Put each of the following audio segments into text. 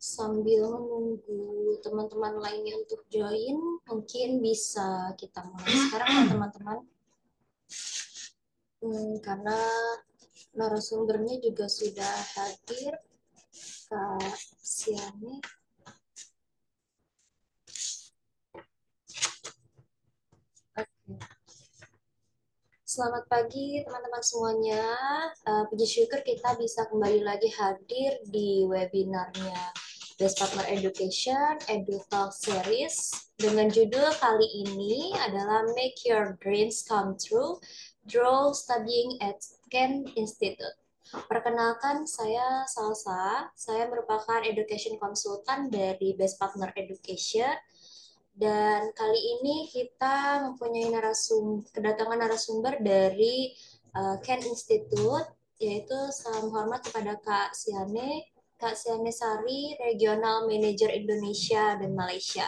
Sambil menunggu teman-teman lainnya untuk join, mungkin bisa kita mulai sekarang ya teman-teman. Karena narasumbernya juga sudah hadir, Kak Siani. Oke. Selamat pagi teman-teman semuanya. Puji syukur kita bisa kembali lagi hadir di webinarnya Best Partner Education Edu Talk Series dengan judul kali ini adalah Make Your Dreams Come True, Draw Studying at Kent Institute. Perkenalkan, saya Salsa. Saya merupakan Education Consultant dari Best Partner Education. Dan kali ini kita mempunyai kedatangan narasumber dari Ken Institute, yaitu salam hormat kepada Kak Siane Sari, Regional Manager Indonesia dan Malaysia.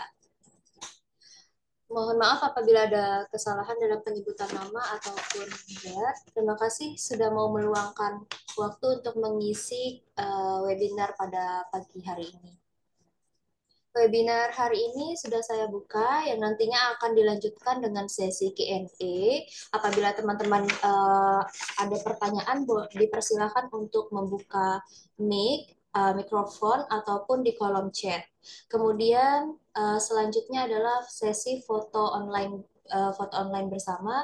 Mohon maaf apabila ada kesalahan dalam penyebutan nama ataupun gelar. Terima kasih sudah mau meluangkan waktu untuk mengisi webinar pada pagi hari ini. Webinar hari ini sudah saya buka yang nantinya akan dilanjutkan dengan sesi Q&A. Apabila teman-teman ada pertanyaan, dipersilakan untuk membuka mikrofon ataupun di kolom chat. Kemudian selanjutnya adalah sesi foto online bersama.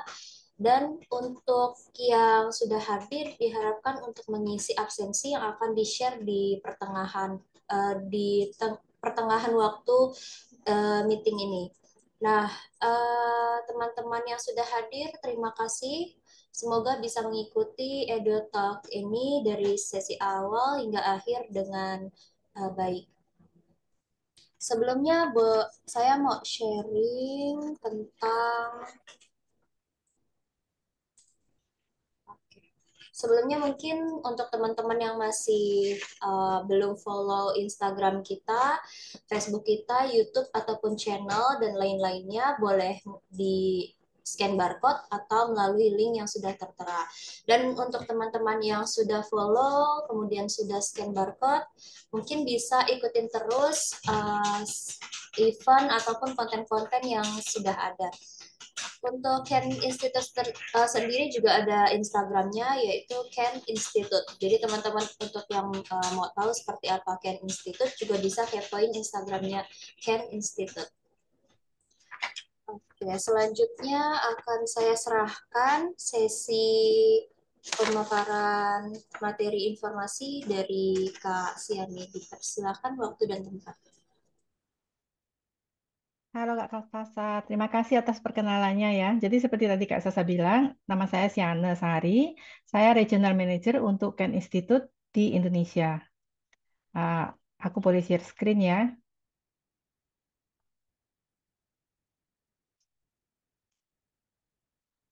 Dan untuk yang sudah hadir diharapkan untuk mengisi absensi yang akan di-share di pertengahan waktu meeting ini. Nah, teman-teman yang sudah hadir, terima kasih. Semoga bisa mengikuti Edu Talk ini dari sesi awal hingga akhir dengan baik. Sebelumnya, saya mau sharing tentang Sebelumnya mungkin untuk teman-teman yang masih belum follow Instagram kita, Facebook kita, YouTube ataupun channel dan lain-lainnya, boleh di scan barcode atau melalui link yang sudah tertera. Dan untuk teman-teman yang sudah follow, kemudian sudah scan barcode, mungkin bisa ikutin terus event ataupun konten-konten yang sudah ada. Untuk Ken Institute sendiri juga ada Instagramnya, yaitu Ken Institute. Jadi teman-teman untuk yang mau tahu seperti apa Ken Institute juga bisa kepoin Instagramnya Ken Institute. Oke, selanjutnya akan saya serahkan sesi pemaparan materi informasi dari Kak Siani. Silakan waktu dan tempat. Halo Kak Sasa, terima kasih atas perkenalannya ya. Jadi seperti tadi Kak Sasa bilang, nama saya Siana Sari, saya Regional Manager untuk Ken Institute di Indonesia. Aku boleh share screen ya.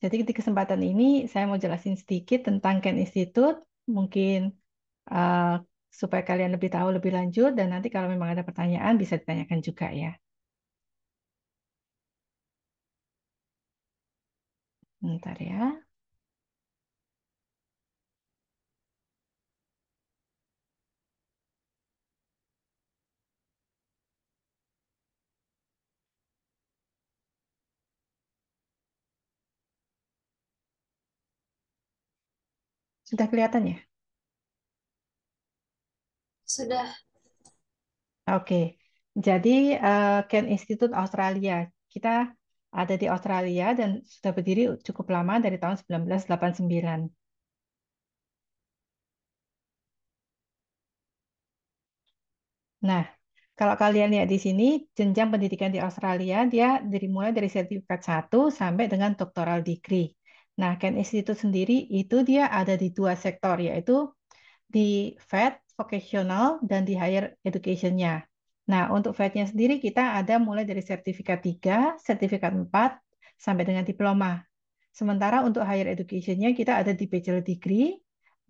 Jadi di kesempatan ini saya mau jelasin sedikit tentang Ken Institute, mungkin uh, supaya kalian lebih tahu lebih lanjut, dan nanti kalau memang ada pertanyaan bisa ditanyakan juga ya. Bentar ya. Sudah kelihatan ya? Sudah. Oke, jadi Ken Institute Australia, kita ada di Australia dan sudah berdiri cukup lama dari tahun 1989. Nah, kalau kalian lihat di sini, jenjang pendidikan di Australia, dia dimulai dari sertifikat 1 sampai dengan doctoral degree. Nah, Ken Institute sendiri itu dia ada di dua sektor, yaitu di VET, vocational, dan di higher education-nya. Nah, untuk VET-nya sendiri kita ada mulai dari sertifikat 3, sertifikat 4, sampai dengan diploma. Sementara untuk higher education-nya kita ada di bachelor degree,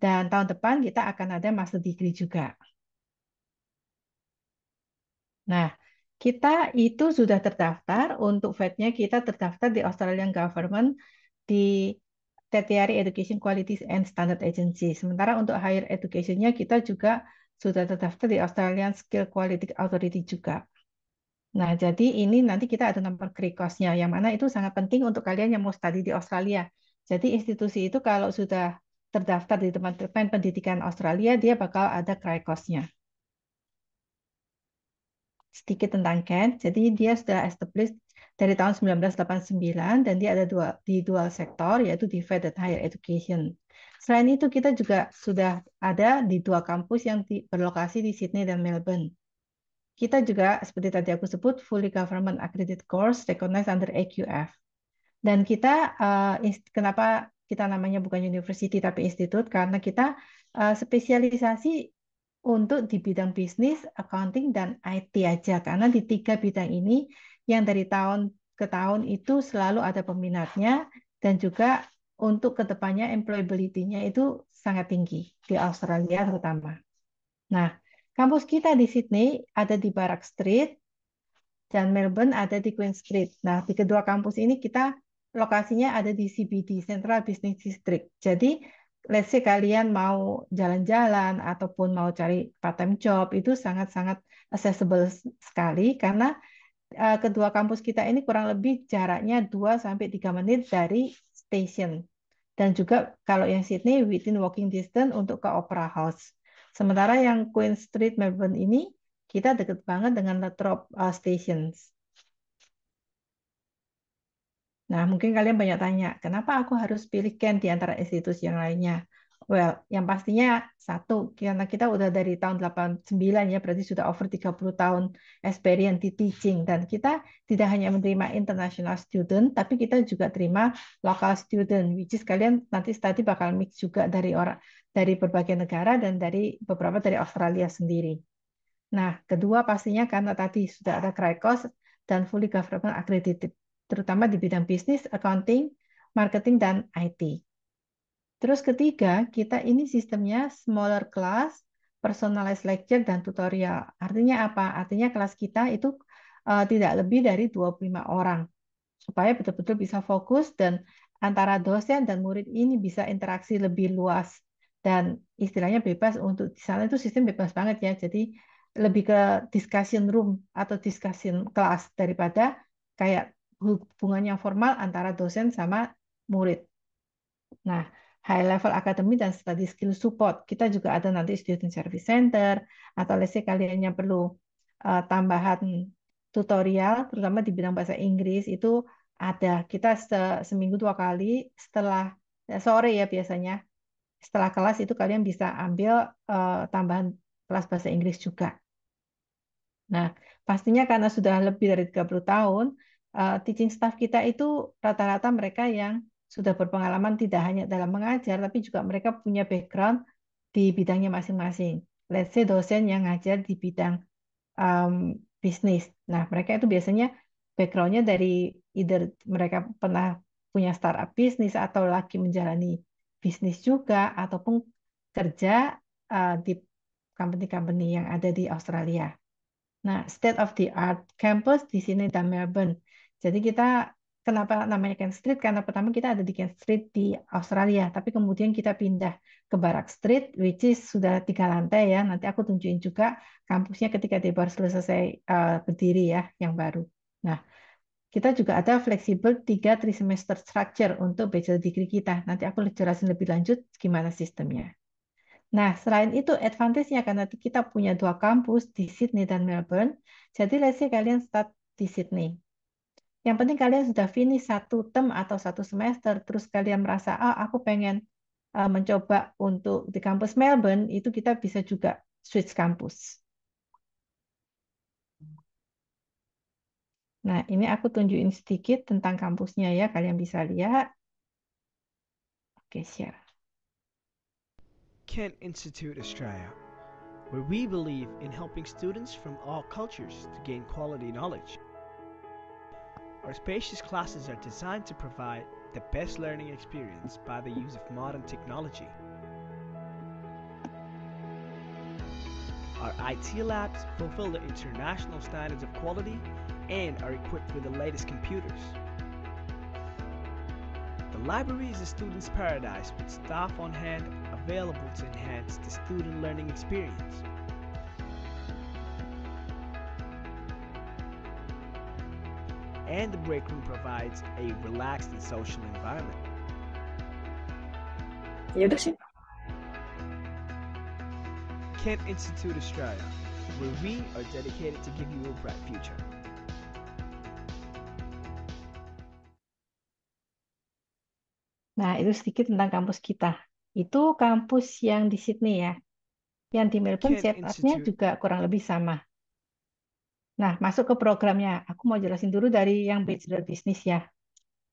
dan tahun depan kita akan ada master degree juga. Nah, kita itu sudah terdaftar, untuk VET-nya kita terdaftar di Australian Government di Tertiary Education Quality and Standard Agency. Sementara untuk higher education-nya kita juga sudah terdaftar di Australian Skill Quality Authority juga. Nah, jadi ini nanti kita ada nomor KRIKOS-nya, yang mana itu sangat penting untuk kalian yang mau studi di Australia. Jadi institusi itu kalau sudah terdaftar di Departemen Pendidikan Australia, dia bakal ada KRIKOS-nya. Sedikit tentang Kent, jadi dia sudah established dari tahun 1989 dan dia ada di dual sektor, yaitu di Vet dan Higher Education. Selain itu, kita juga sudah ada di dua kampus yang berlokasi di Sydney dan Melbourne. Kita juga, seperti tadi aku sebut, fully government accredited course recognized under AQF. Dan kita, kenapa kita namanya bukan university tapi institute? Karena kita spesialisasi untuk di bidang bisnis, accounting, dan IT aja. Karena di tiga bidang ini yang dari tahun ke tahun itu selalu ada peminatnya dan juga untuk kedepannya employability-nya itu sangat tinggi di Australia terutama. Nah, kampus kita di Sydney ada di Barak Street dan Melbourne ada di Queen Street. Nah, di kedua kampus ini kita lokasinya ada di CBD, Central Business District. Jadi, let's say kalian mau jalan-jalan ataupun mau cari part-time job, itu sangat-sangat accessible sekali karena kedua kampus kita ini kurang lebih jaraknya 2-3 menit dari station. Dan juga kalau yang Sydney within walking distance untuk ke Opera House. Sementara yang Queen Street Melbourne ini kita deket banget dengan Latrobe Stations. Nah, mungkin kalian banyak tanya, kenapa aku harus pilih Kent di antara institusi yang lainnya? Well, yang pastinya satu, karena kita udah dari tahun 89 ya, berarti sudah over 30 tahun experience di teaching. Dan kita tidak hanya menerima international student, tapi kita juga terima local student, which is kalian nanti study bakal mix juga dari berbagai negara dan dari beberapa dari Australia sendiri. Nah, kedua pastinya karena tadi sudah ada KRIKOS dan fully government accredited, terutama di bidang bisnis, accounting, marketing, dan IT. Terus ketiga, kita ini sistemnya smaller class, personalized lecture, dan tutorial. Artinya apa? Artinya kelas kita itu tidak lebih dari 25 orang, supaya betul-betul bisa fokus dan antara dosen dan murid ini bisa interaksi lebih luas. Dan istilahnya bebas untuk di sana itu sistem bebas banget ya. Jadi lebih ke discussion room atau discussion class daripada kayak hubungan yang formal antara dosen sama murid. Nah, high level academy dan study skill support. Kita juga ada nanti student service center atau let's say kalian yang perlu tambahan tutorial terutama di bidang bahasa Inggris itu ada. Kita seminggu 2 kali setelah sore ya biasanya. Setelah kelas itu kalian bisa ambil tambahan kelas bahasa Inggris juga. Nah, pastinya karena sudah lebih dari 30 tahun, teaching staff kita itu rata-rata mereka yang sudah berpengalaman tidak hanya dalam mengajar, tapi juga mereka punya background di bidangnya masing-masing. Let's say dosen yang ngajar di bidang bisnis. Nah, mereka itu biasanya backgroundnya dari either mereka pernah punya startup bisnis atau lagi menjalani bisnis juga, ataupun kerja di company-company yang ada di Australia. Nah, state of the art campus di sini dan Melbourne. Jadi kita kenapa namanya Kent Street? Karena pertama kita ada di Kent Street di Australia, tapi kemudian kita pindah ke Barak Street, which is sudah 3 lantai ya. Nanti aku tunjukin juga kampusnya ketika dia baru selesai berdiri ya, yang baru. Nah, kita juga ada fleksibel 3 semester structure untuk bachelor degree kita. Nanti aku jelasin lebih lanjut gimana sistemnya. Nah, selain itu advantage-nya karena kita punya 2 kampus di Sydney dan Melbourne. Jadi, let's say kalian start di Sydney. Yang penting kalian sudah finish 1 term atau 1 semester, terus kalian merasa, aku pengen mencoba untuk di kampus Melbourne, itu kita bisa juga switch kampus. Nah, ini aku tunjukin sedikit tentang kampusnya ya, kalian bisa lihat. Oke, share. Kent Institute Australia, where we believe in helping students from all cultures to gain quality knowledge. Our spacious classes are designed to provide the best learning experience by the use of modern technology. Our IT labs fulfill the international standards of quality and are equipped with the latest computers. The library is a student's paradise with staff on hand available to enhance the student learning experience. and the break room provides a relaxed and social environment. Ya udah sih. Kent Institute Australia, where we are dedicated to give you a bright future. Nah, itu sedikit tentang kampus kita. Itu kampus yang di Sydney ya. Yang di Melbourne Kent setup-nya Institute. juga kurang lebih sama. Nah, masuk ke programnya. Aku mau jelasin dulu dari yang Bachelor Business ya.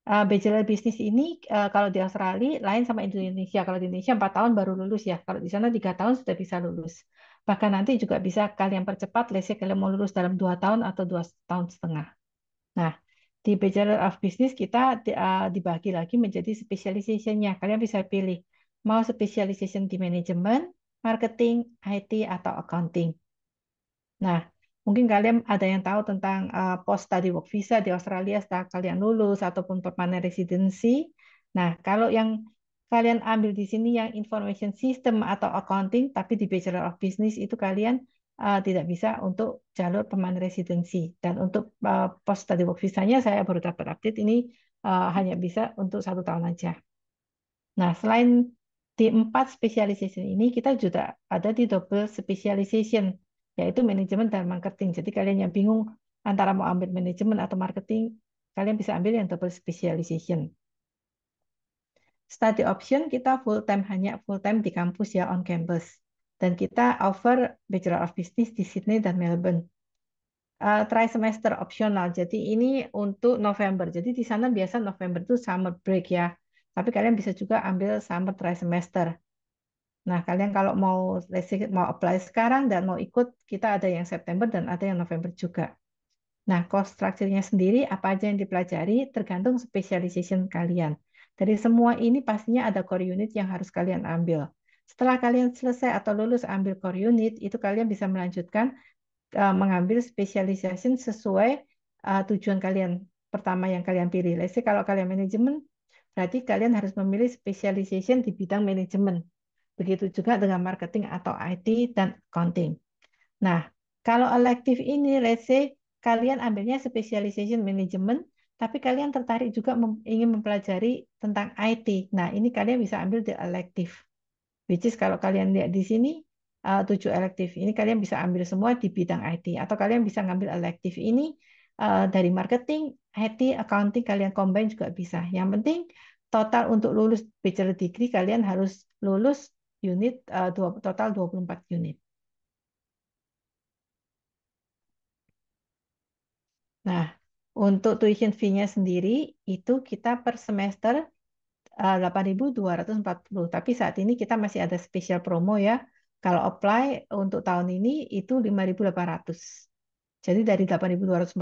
Bachelor Business ini kalau di Australia lain sama Indonesia. Kalau di Indonesia 4 tahun baru lulus ya. Kalau di sana 3 tahun sudah bisa lulus. Bahkan nanti juga bisa kalian percepat, let's say kalian mau lulus dalam 2 tahun atau 2,5 tahun. Nah, di Bachelor of Business kita dibagi lagi menjadi specialization-nya. Kalian bisa pilih mau specialization di manajemen, marketing, IT, atau accounting. Nah, mungkin kalian ada yang tahu tentang post study work visa di Australia setelah kalian lulus ataupun permanent residency. Nah, kalau yang kalian ambil di sini yang information system atau accounting, tapi di Bachelor of Business itu kalian tidak bisa untuk jalur permanent residency. Dan untuk post study work visa-nya saya baru dapat update ini hanya bisa untuk 1 tahun aja. Nah, selain di 4 specialization ini, kita juga ada di double specialization, yaitu manajemen dan marketing. Jadi kalian yang bingung antara mau ambil manajemen atau marketing, kalian bisa ambil yang double specialization. Study option kita full time, hanya full time di kampus ya, on campus. Dan kita offer Bachelor of Business di Sydney dan Melbourne. Try semester optional. Jadi ini untuk November. Jadi di sana biasa November itu summer break ya. Tapi kalian bisa juga ambil summer try semester. Nah, kalian kalau mau mau apply sekarang dan mau ikut, kita ada yang September dan ada yang November juga. Nah, course structure-nya sendiri apa aja yang dipelajari tergantung specialization kalian. Dari semua ini pastinya ada core unit yang harus kalian ambil. Setelah kalian selesai atau lulus ambil core unit, itu kalian bisa melanjutkan mengambil specialization sesuai tujuan kalian pertama yang kalian pilih. Let's say kalau kalian manajemen, berarti kalian harus memilih specialization di bidang manajemen. Begitu juga dengan marketing atau IT dan accounting. Nah, kalau elective ini, let's say kalian ambilnya specialization manajemen, tapi kalian tertarik juga ingin mempelajari tentang IT. Nah, ini kalian bisa ambil di elective. Which is kalau kalian lihat di sini, 7 elektif. Ini kalian bisa ambil semua di bidang IT. Atau kalian bisa ngambil elektif ini dari marketing, IT, accounting, kalian combine juga bisa. Yang penting total untuk lulus bachelor degree, kalian harus lulus unit total 24 unit. Nah, untuk tuition fee-nya sendiri, itu kita per semester 8.240. Tapi saat ini kita masih ada spesial promo ya. Kalau apply untuk tahun ini itu 5.800. Jadi dari 8.240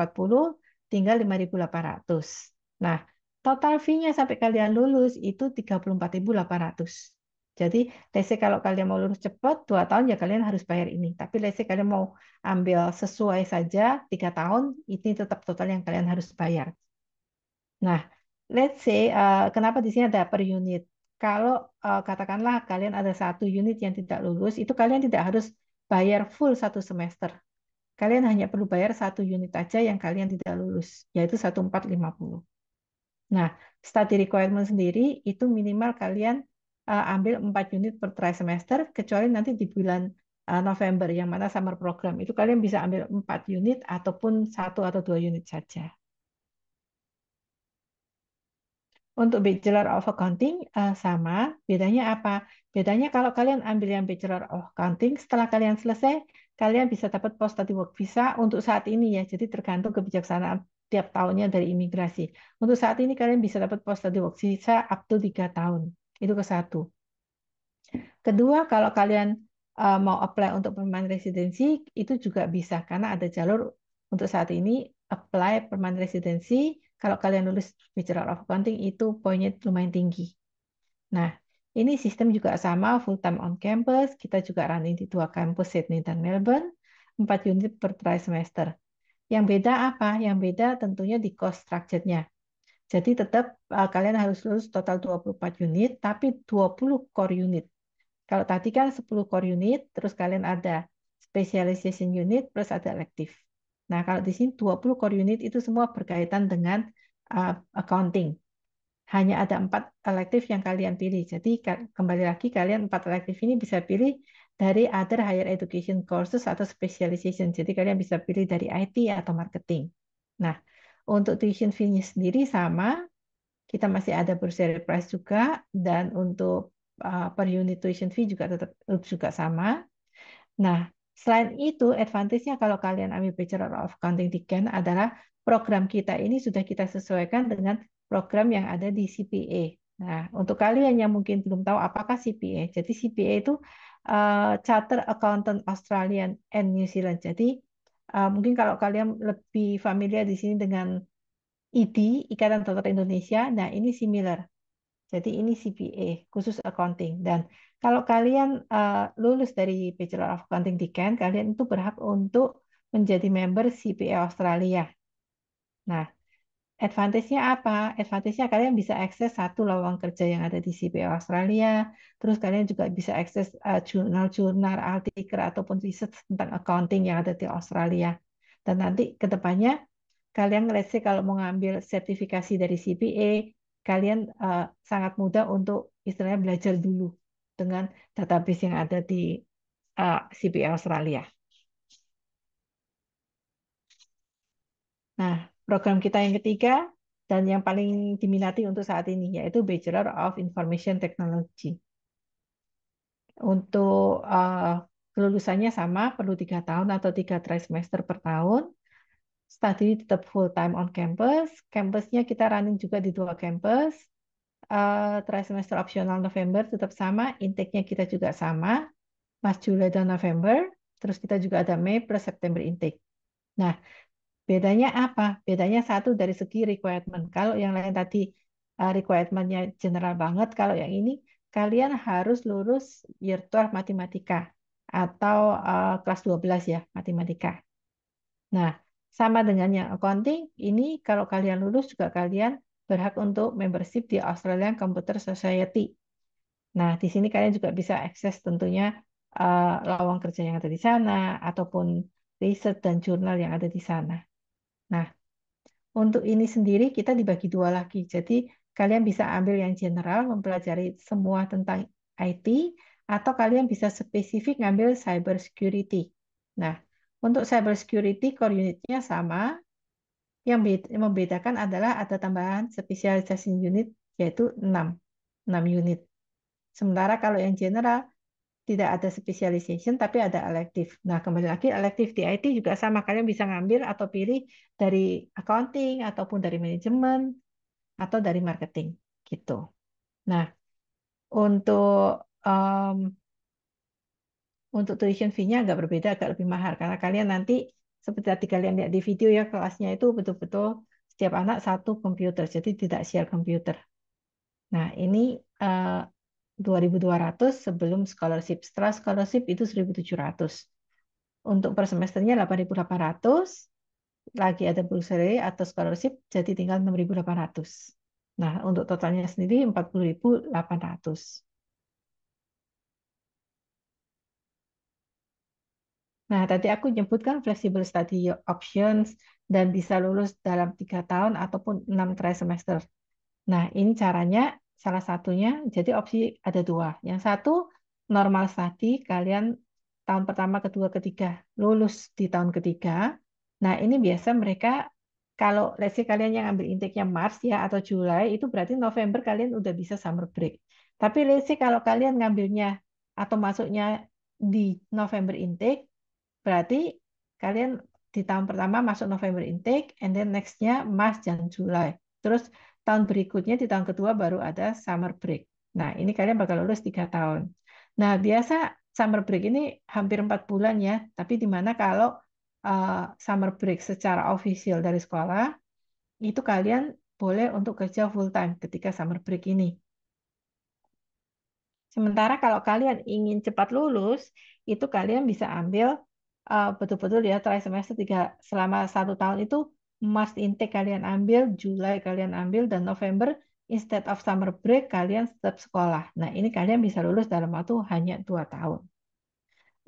tinggal 5.800. Nah, total fee-nya sampai kalian lulus itu 34.800. Jadi, let's say kalau kalian mau lulus cepat 2 tahun ya kalian harus bayar ini. Tapi let's say kalian mau ambil sesuai saja 3 tahun, ini tetap total yang kalian harus bayar. Nah, let's say kenapa di sini ada per unit. Kalau katakanlah kalian ada 1 unit yang tidak lulus, itu kalian tidak harus bayar full 1 semester. Kalian hanya perlu bayar 1 unit aja yang kalian tidak lulus, yaitu 1.450. Nah, study requirement sendiri itu minimal kalian ambil 4 unit per trimester, kecuali nanti di bulan November yang mana summer program. Itu kalian bisa ambil 4 unit ataupun 1 atau 2 unit saja. Untuk Bachelor of Accounting sama, bedanya apa? Bedanya kalau kalian ambil yang Bachelor of Accounting, setelah kalian selesai, kalian bisa dapat post study work visa untuk saat ini ya. Jadi tergantung kebijaksanaan tiap tahunnya dari imigrasi. Untuk saat ini kalian bisa dapat post study work visa up to 3 tahun. Itu ke satu. Kedua, kalau kalian mau apply untuk permanent residency, itu juga bisa karena ada jalur untuk saat ini apply permanent residency. Kalau kalian lulus Bachelor of Accounting itu poinnya lumayan tinggi. Nah, ini sistem juga sama full time on campus. Kita juga running di 2 kampus Sydney dan Melbourne, 4 unit per trimester. Yang beda apa? Yang beda tentunya di cost structure-nya. Jadi tetap kalian harus lulus total 24 unit, tapi 20 core unit. Kalau tadi kan 10 core unit, terus kalian ada specialization unit plus ada elective. Nah, kalau di sini 20 core unit itu semua berkaitan dengan accounting. Hanya ada 4 elektif yang kalian pilih. Jadi kembali lagi kalian 4 elektif ini bisa pilih dari other higher education courses atau specialization. Jadi kalian bisa pilih dari IT atau marketing. Nah, untuk tuition fee-nya sendiri sama, kita masih ada bursary price juga, dan untuk per unit tuition fee juga tetap juga sama. Nah, selain itu, advantage-nya kalau kalian ambil Bachelor of Accounting di Ken adalah program kita ini sudah kita sesuaikan dengan program yang ada di CPA. Nah, untuk kalian yang mungkin belum tahu apakah CPA, jadi CPA itu Charter Accountant Australian and New Zealand. Jadi mungkin kalau kalian lebih familiar di sini dengan ID, Ikatan Dokter Indonesia, nah ini similar. Jadi ini CPA, khusus accounting. Dan kalau kalian lulus dari Bachelor of Accounting di Ken, kalian itu berhak untuk menjadi member CPA Australia. Nah, advantage-nya apa? Advantage-nya kalian bisa akses satu lowongan kerja yang ada di CPA Australia, terus kalian juga bisa akses jurnal-jurnal, artikel, ataupun riset tentang accounting yang ada di Australia. Dan nanti ke depannya, kalian let's say kalau mau ngambil sertifikasi dari CPA, kalian sangat mudah untuk istilahnya belajar dulu dengan database yang ada di CPA Australia. Nah, program kita yang ketiga dan yang paling diminati untuk saat ini yaitu Bachelor of Information Technology. Untuk kelulusannya sama, perlu 3 tahun atau 3 trimester per tahun. Study tetap full time on campus. Campusnya kita running juga di 2 campus. Trimester optional November tetap sama, intake-nya kita juga sama, Mas Juli dan November. Terus kita juga ada Mei plus September intake. Nah, bedanya apa? Bedanya satu dari segi requirement. Kalau yang lain tadi requirement-nya general banget, kalau yang ini kalian harus lulus year 12 matematika atau kelas 12 ya, matematika. Nah, sama dengan yang accounting, ini kalau kalian lulus juga kalian berhak untuk membership di Australian Computer Society. Nah, di sini kalian juga bisa akses tentunya lowongan kerja yang ada di sana ataupun riset dan jurnal yang ada di sana. Nah, untuk ini sendiri kita dibagi 2 lagi. Jadi kalian bisa ambil yang general, mempelajari semua tentang IT, atau kalian bisa spesifik ngambil cyber security. Nah, untuk cyber security core unitnya sama. Yang membedakan adalah ada tambahan spesialisasi unit yaitu 6 unit. Sementara kalau yang general tidak ada specialization tapi ada elective. Nah, kembali lagi elective di IT juga sama. Kalian bisa ngambil atau pilih dari accounting ataupun dari manajemen atau dari marketing gitu. Nah, untuk untuk tuition fee-nya agak berbeda, agak lebih mahal karena kalian nanti seperti tadi kalian lihat di video ya, kelasnya itu betul-betul setiap anak satu komputer, jadi tidak share komputer. Nah, ini 2.200 sebelum scholarship. Setelah scholarship itu 1.700. Untuk per semesternya 8.800, lagi ada bursary atau scholarship, jadi tinggal 6.800. Nah, untuk totalnya sendiri 40.800. Nah, tadi aku nyebutkan flexible study options dan bisa lulus dalam 3 tahun ataupun 6 trimester. Nah, ini caranya salah satunya, jadi opsi ada 2. Yang satu, normal study, kalian tahun pertama, kedua, ketiga, lulus di tahun ketiga. Nah, ini biasa mereka, kalau let's say kalian yang ambil intake-nya Maret ya atau Juli, itu berarti November kalian udah bisa summer break. Tapi let's say kalau kalian ngambilnya atau masuknya di November intake, berarti kalian di tahun pertama masuk November intake, and then next-nya Maret dan Juli. Terus tahun berikutnya di tahun kedua baru ada summer break. Nah, ini kalian bakal lulus 3 tahun. Nah, biasa summer break ini hampir 4 bulan ya, tapi di mana kalau summer break secara official dari sekolah, itu kalian boleh untuk kerja full time ketika summer break ini. Sementara kalau kalian ingin cepat lulus, itu kalian bisa ambil betul-betul ya trimester 3 selama 1 tahun itu Maret intake kalian ambil, Juli kalian ambil, dan November instead of summer break kalian tetap sekolah. Nah, ini kalian bisa lulus dalam waktu hanya 2 tahun.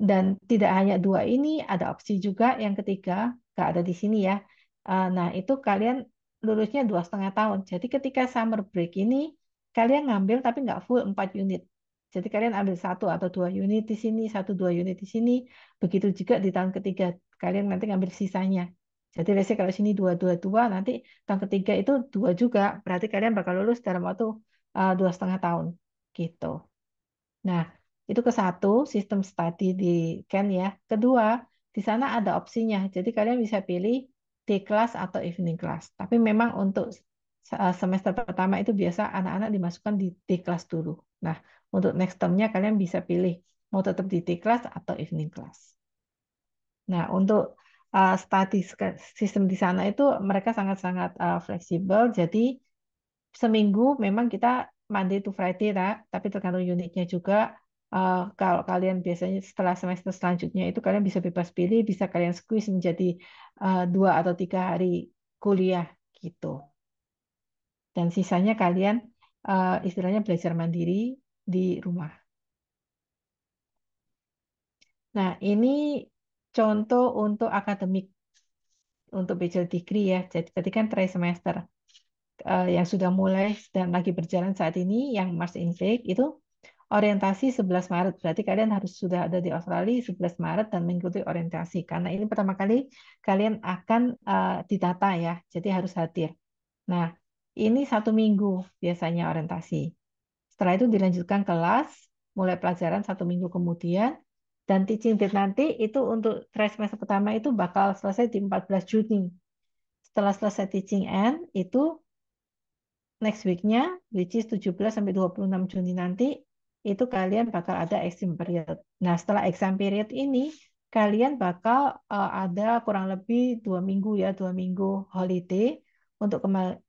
Dan tidak hanya 2 ini, ada opsi juga yang ketiga, nggak ada di sini ya. Nah, itu kalian lulusnya 2,5 tahun. Jadi ketika summer break ini, kalian ngambil tapi nggak full 4 unit. Jadi kalian ambil 1 atau 2 unit di sini, 1-2 unit di sini. Begitu juga di tahun ketiga, kalian nanti ngambil sisanya. Jadi let's say kalau sini 2, 2, 2, nanti tahun ketiga itu 2 juga. Berarti kalian bakal lulus dalam waktu 2,5 tahun. Gitu. Nah, itu ke satu, sistem study di Ken ya. Kedua, di sana ada opsinya. Jadi kalian bisa pilih day class atau evening class. Tapi memang untuk semester pertama itu biasa anak-anak dimasukkan di day class dulu. Nah, untuk next term-nya kalian bisa pilih mau tetap di day class atau evening class. Nah, untuk study sistem di sana itu mereka sangat-sangat fleksibel. Jadi seminggu memang kita Monday to Friday, tapi tergantung unitnya juga. Kalau kalian biasanya setelah semester selanjutnya itu kalian bisa bebas pilih, bisa kalian squeeze menjadi 2 atau 3 hari kuliah gitu. Dan sisanya kalian istilahnya belajar mandiri di rumah. Nah, ini contoh untuk akademik untuk bachelor degree ya. Jadi ketika kan trimester yang sudah mulai dan lagi berjalan saat ini, yang Mars Intake itu orientasi 11 Maret. Berarti kalian harus sudah ada di Australia 11 Maret dan mengikuti orientasi. Karena ini pertama kali kalian akan didata ya, jadi harus hadir. Nah, ini 1 minggu biasanya orientasi. Setelah itu dilanjutkan kelas, mulai pelajaran 1 minggu kemudian, dan teaching date nanti itu untuk trimester pertama itu bakal selesai di 14 Juni. Setelah selesai teaching end, itu next week-nya, which is 17 sampai 26 Juni nanti, itu kalian bakal ada exam period. Nah, setelah exam period ini, kalian bakal ada kurang lebih 2 minggu ya, 2 minggu holiday untuk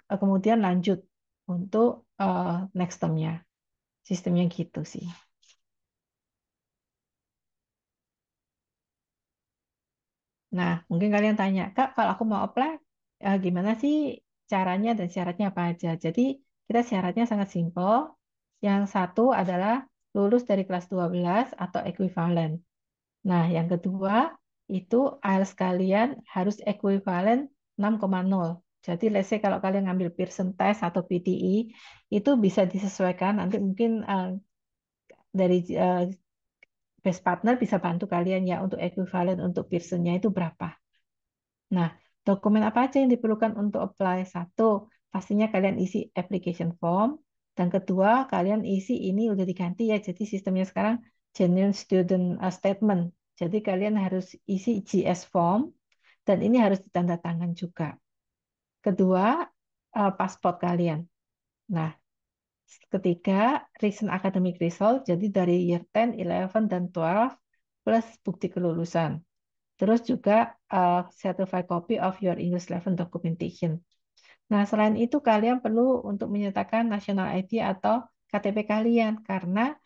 kemudian lanjut untuk next term-nya. Sistemnya gitu sih. Nah, mungkin kalian tanya, Kak, kalau aku mau apply, gimana sih caranya dan syaratnya apa aja? Jadi, kita syaratnya sangat simpel. Yang satu adalah lulus dari kelas 12 atau ekuivalen. Nah, yang kedua, itu IELTS kalian harus ekuivalen 6,0. Jadi, let's say kalau kalian ngambil Pearson Test atau PTE, itu bisa disesuaikan. Nanti mungkin dari best partner bisa bantu kalian ya untuk ekuivalen untuk Pearson-nya itu berapa. Nah, dokumen apa aja yang diperlukan untuk apply? Satu, pastinya kalian isi application form. Dan kedua, kalian isi ini udah diganti ya. Jadi sistemnya sekarang Genuine Student Statement. Jadi kalian harus isi GS form dan ini harus ditanda tangan juga. Kedua, paspor kalian. Nah, ketiga, recent academic result. Jadi dari year 10, 11, dan 12 plus bukti kelulusan. Terus juga certified copy of your English level documentation. Nah, selain itu kalian perlu untuk menyertakan national ID atau KTP kalian karena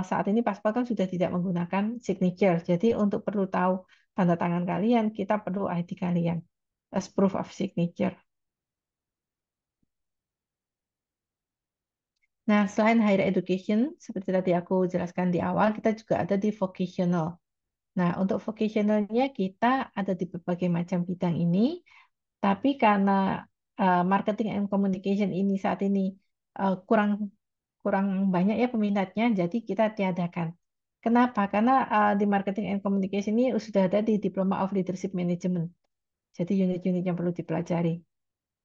saat ini paspor kan sudah tidak menggunakan signature. Jadi untuk perlu tahu tanda tangan kalian, kita perlu ID kalian as proof of signature. Nah, selain higher education, seperti tadi aku jelaskan di awal, kita juga ada di vocational. Nah, untuk vocationalnya kita ada di berbagai macam bidang ini, tapi karena marketing and communication ini saat ini kurang kurang banyak ya peminatnya, jadi kita tiadakan. Kenapa? Karena di marketing and communication ini sudah ada di Diploma of Leadership Management. Jadi unit-unit yang perlu dipelajari.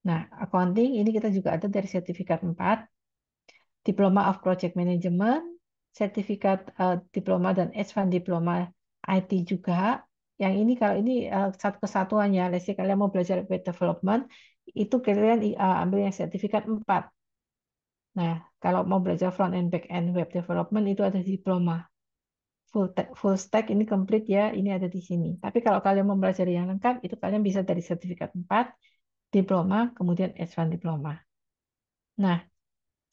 Nah, accounting ini kita juga ada dari sertifikat 4, Diploma of Project Management, sertifikat diploma dan H1 diploma IT juga. Yang ini kalau ini satu kesatuannya, let's say kalian mau belajar web development, itu kalian ambil yang sertifikat 4. Nah, kalau mau belajar front and back end web development itu ada diploma. Full stack ini complete ya, ini ada di sini. Tapi kalau kalian mau belajar yang lengkap, itu kalian bisa dari sertifikat 4, diploma, kemudian S1 diploma. Nah,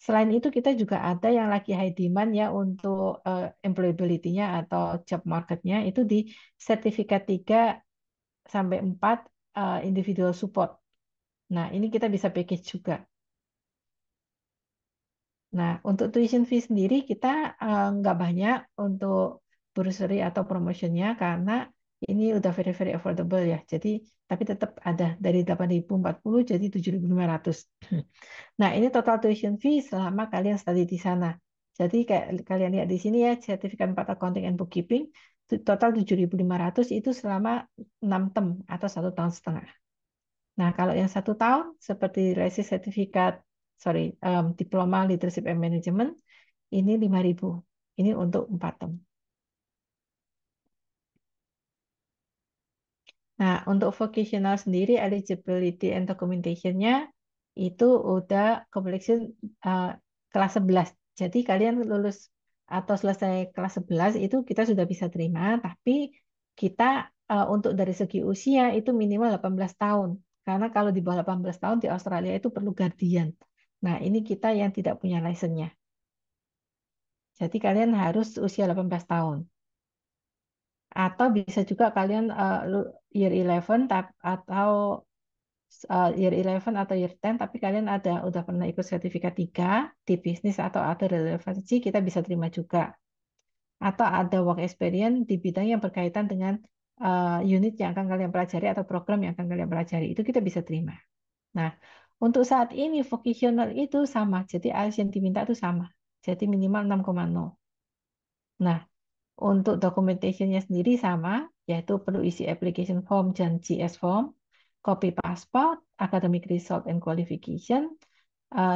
selain itu kita juga ada yang lagi high demand ya untuk employability-nya atau job market-nya itu di sertifikat 3 sampai 4 individual support. Nah, ini kita bisa package juga. Nah, untuk tuition fee sendiri kita nggak banyak untuk bursary atau promotionnya karena Ini udah very very affordable ya. Jadi tapi tetap ada dari 8.040 jadi 7.500. Nah, ini total tuition fee selama kalian study di sana. Jadi kayak kalian lihat di sini ya, sertifikat 4 accounting and bookkeeping total 7.500 itu selama 6 term atau 1,5 tahun. Nah, kalau yang 1 tahun seperti resi sertifikat, diploma leadership and management ini 5.000. Ini untuk 4 term. Nah, untuk vocational sendiri eligibility and documentation-nya itu udah completion kelas 11. Jadi kalian lulus atau selesai kelas 11 itu kita sudah bisa terima, tapi kita untuk dari segi usia itu minimal 18 tahun. Karena kalau di bawah 18 tahun di Australia itu perlu guardian. Nah, ini kita yang tidak punya license-nya. Jadi kalian harus usia 18 tahun. Atau bisa juga kalian year 11 atau year 11 atau year 10 tapi kalian udah pernah ikut sertifikat 3 di bisnis atau ada relevansi kita bisa terima juga. Atau ada work experience di bidang yang berkaitan dengan unit yang akan kalian pelajari atau program yang akan kalian pelajari itu kita bisa terima. Nah, untuk saat ini vocational itu sama. Jadi ALS yang diminta itu sama. Jadi minimal 6,0. Nah, untuk documentation-nya sendiri sama, yaitu perlu isi application form dan GS form, copy passport, academic result and qualification,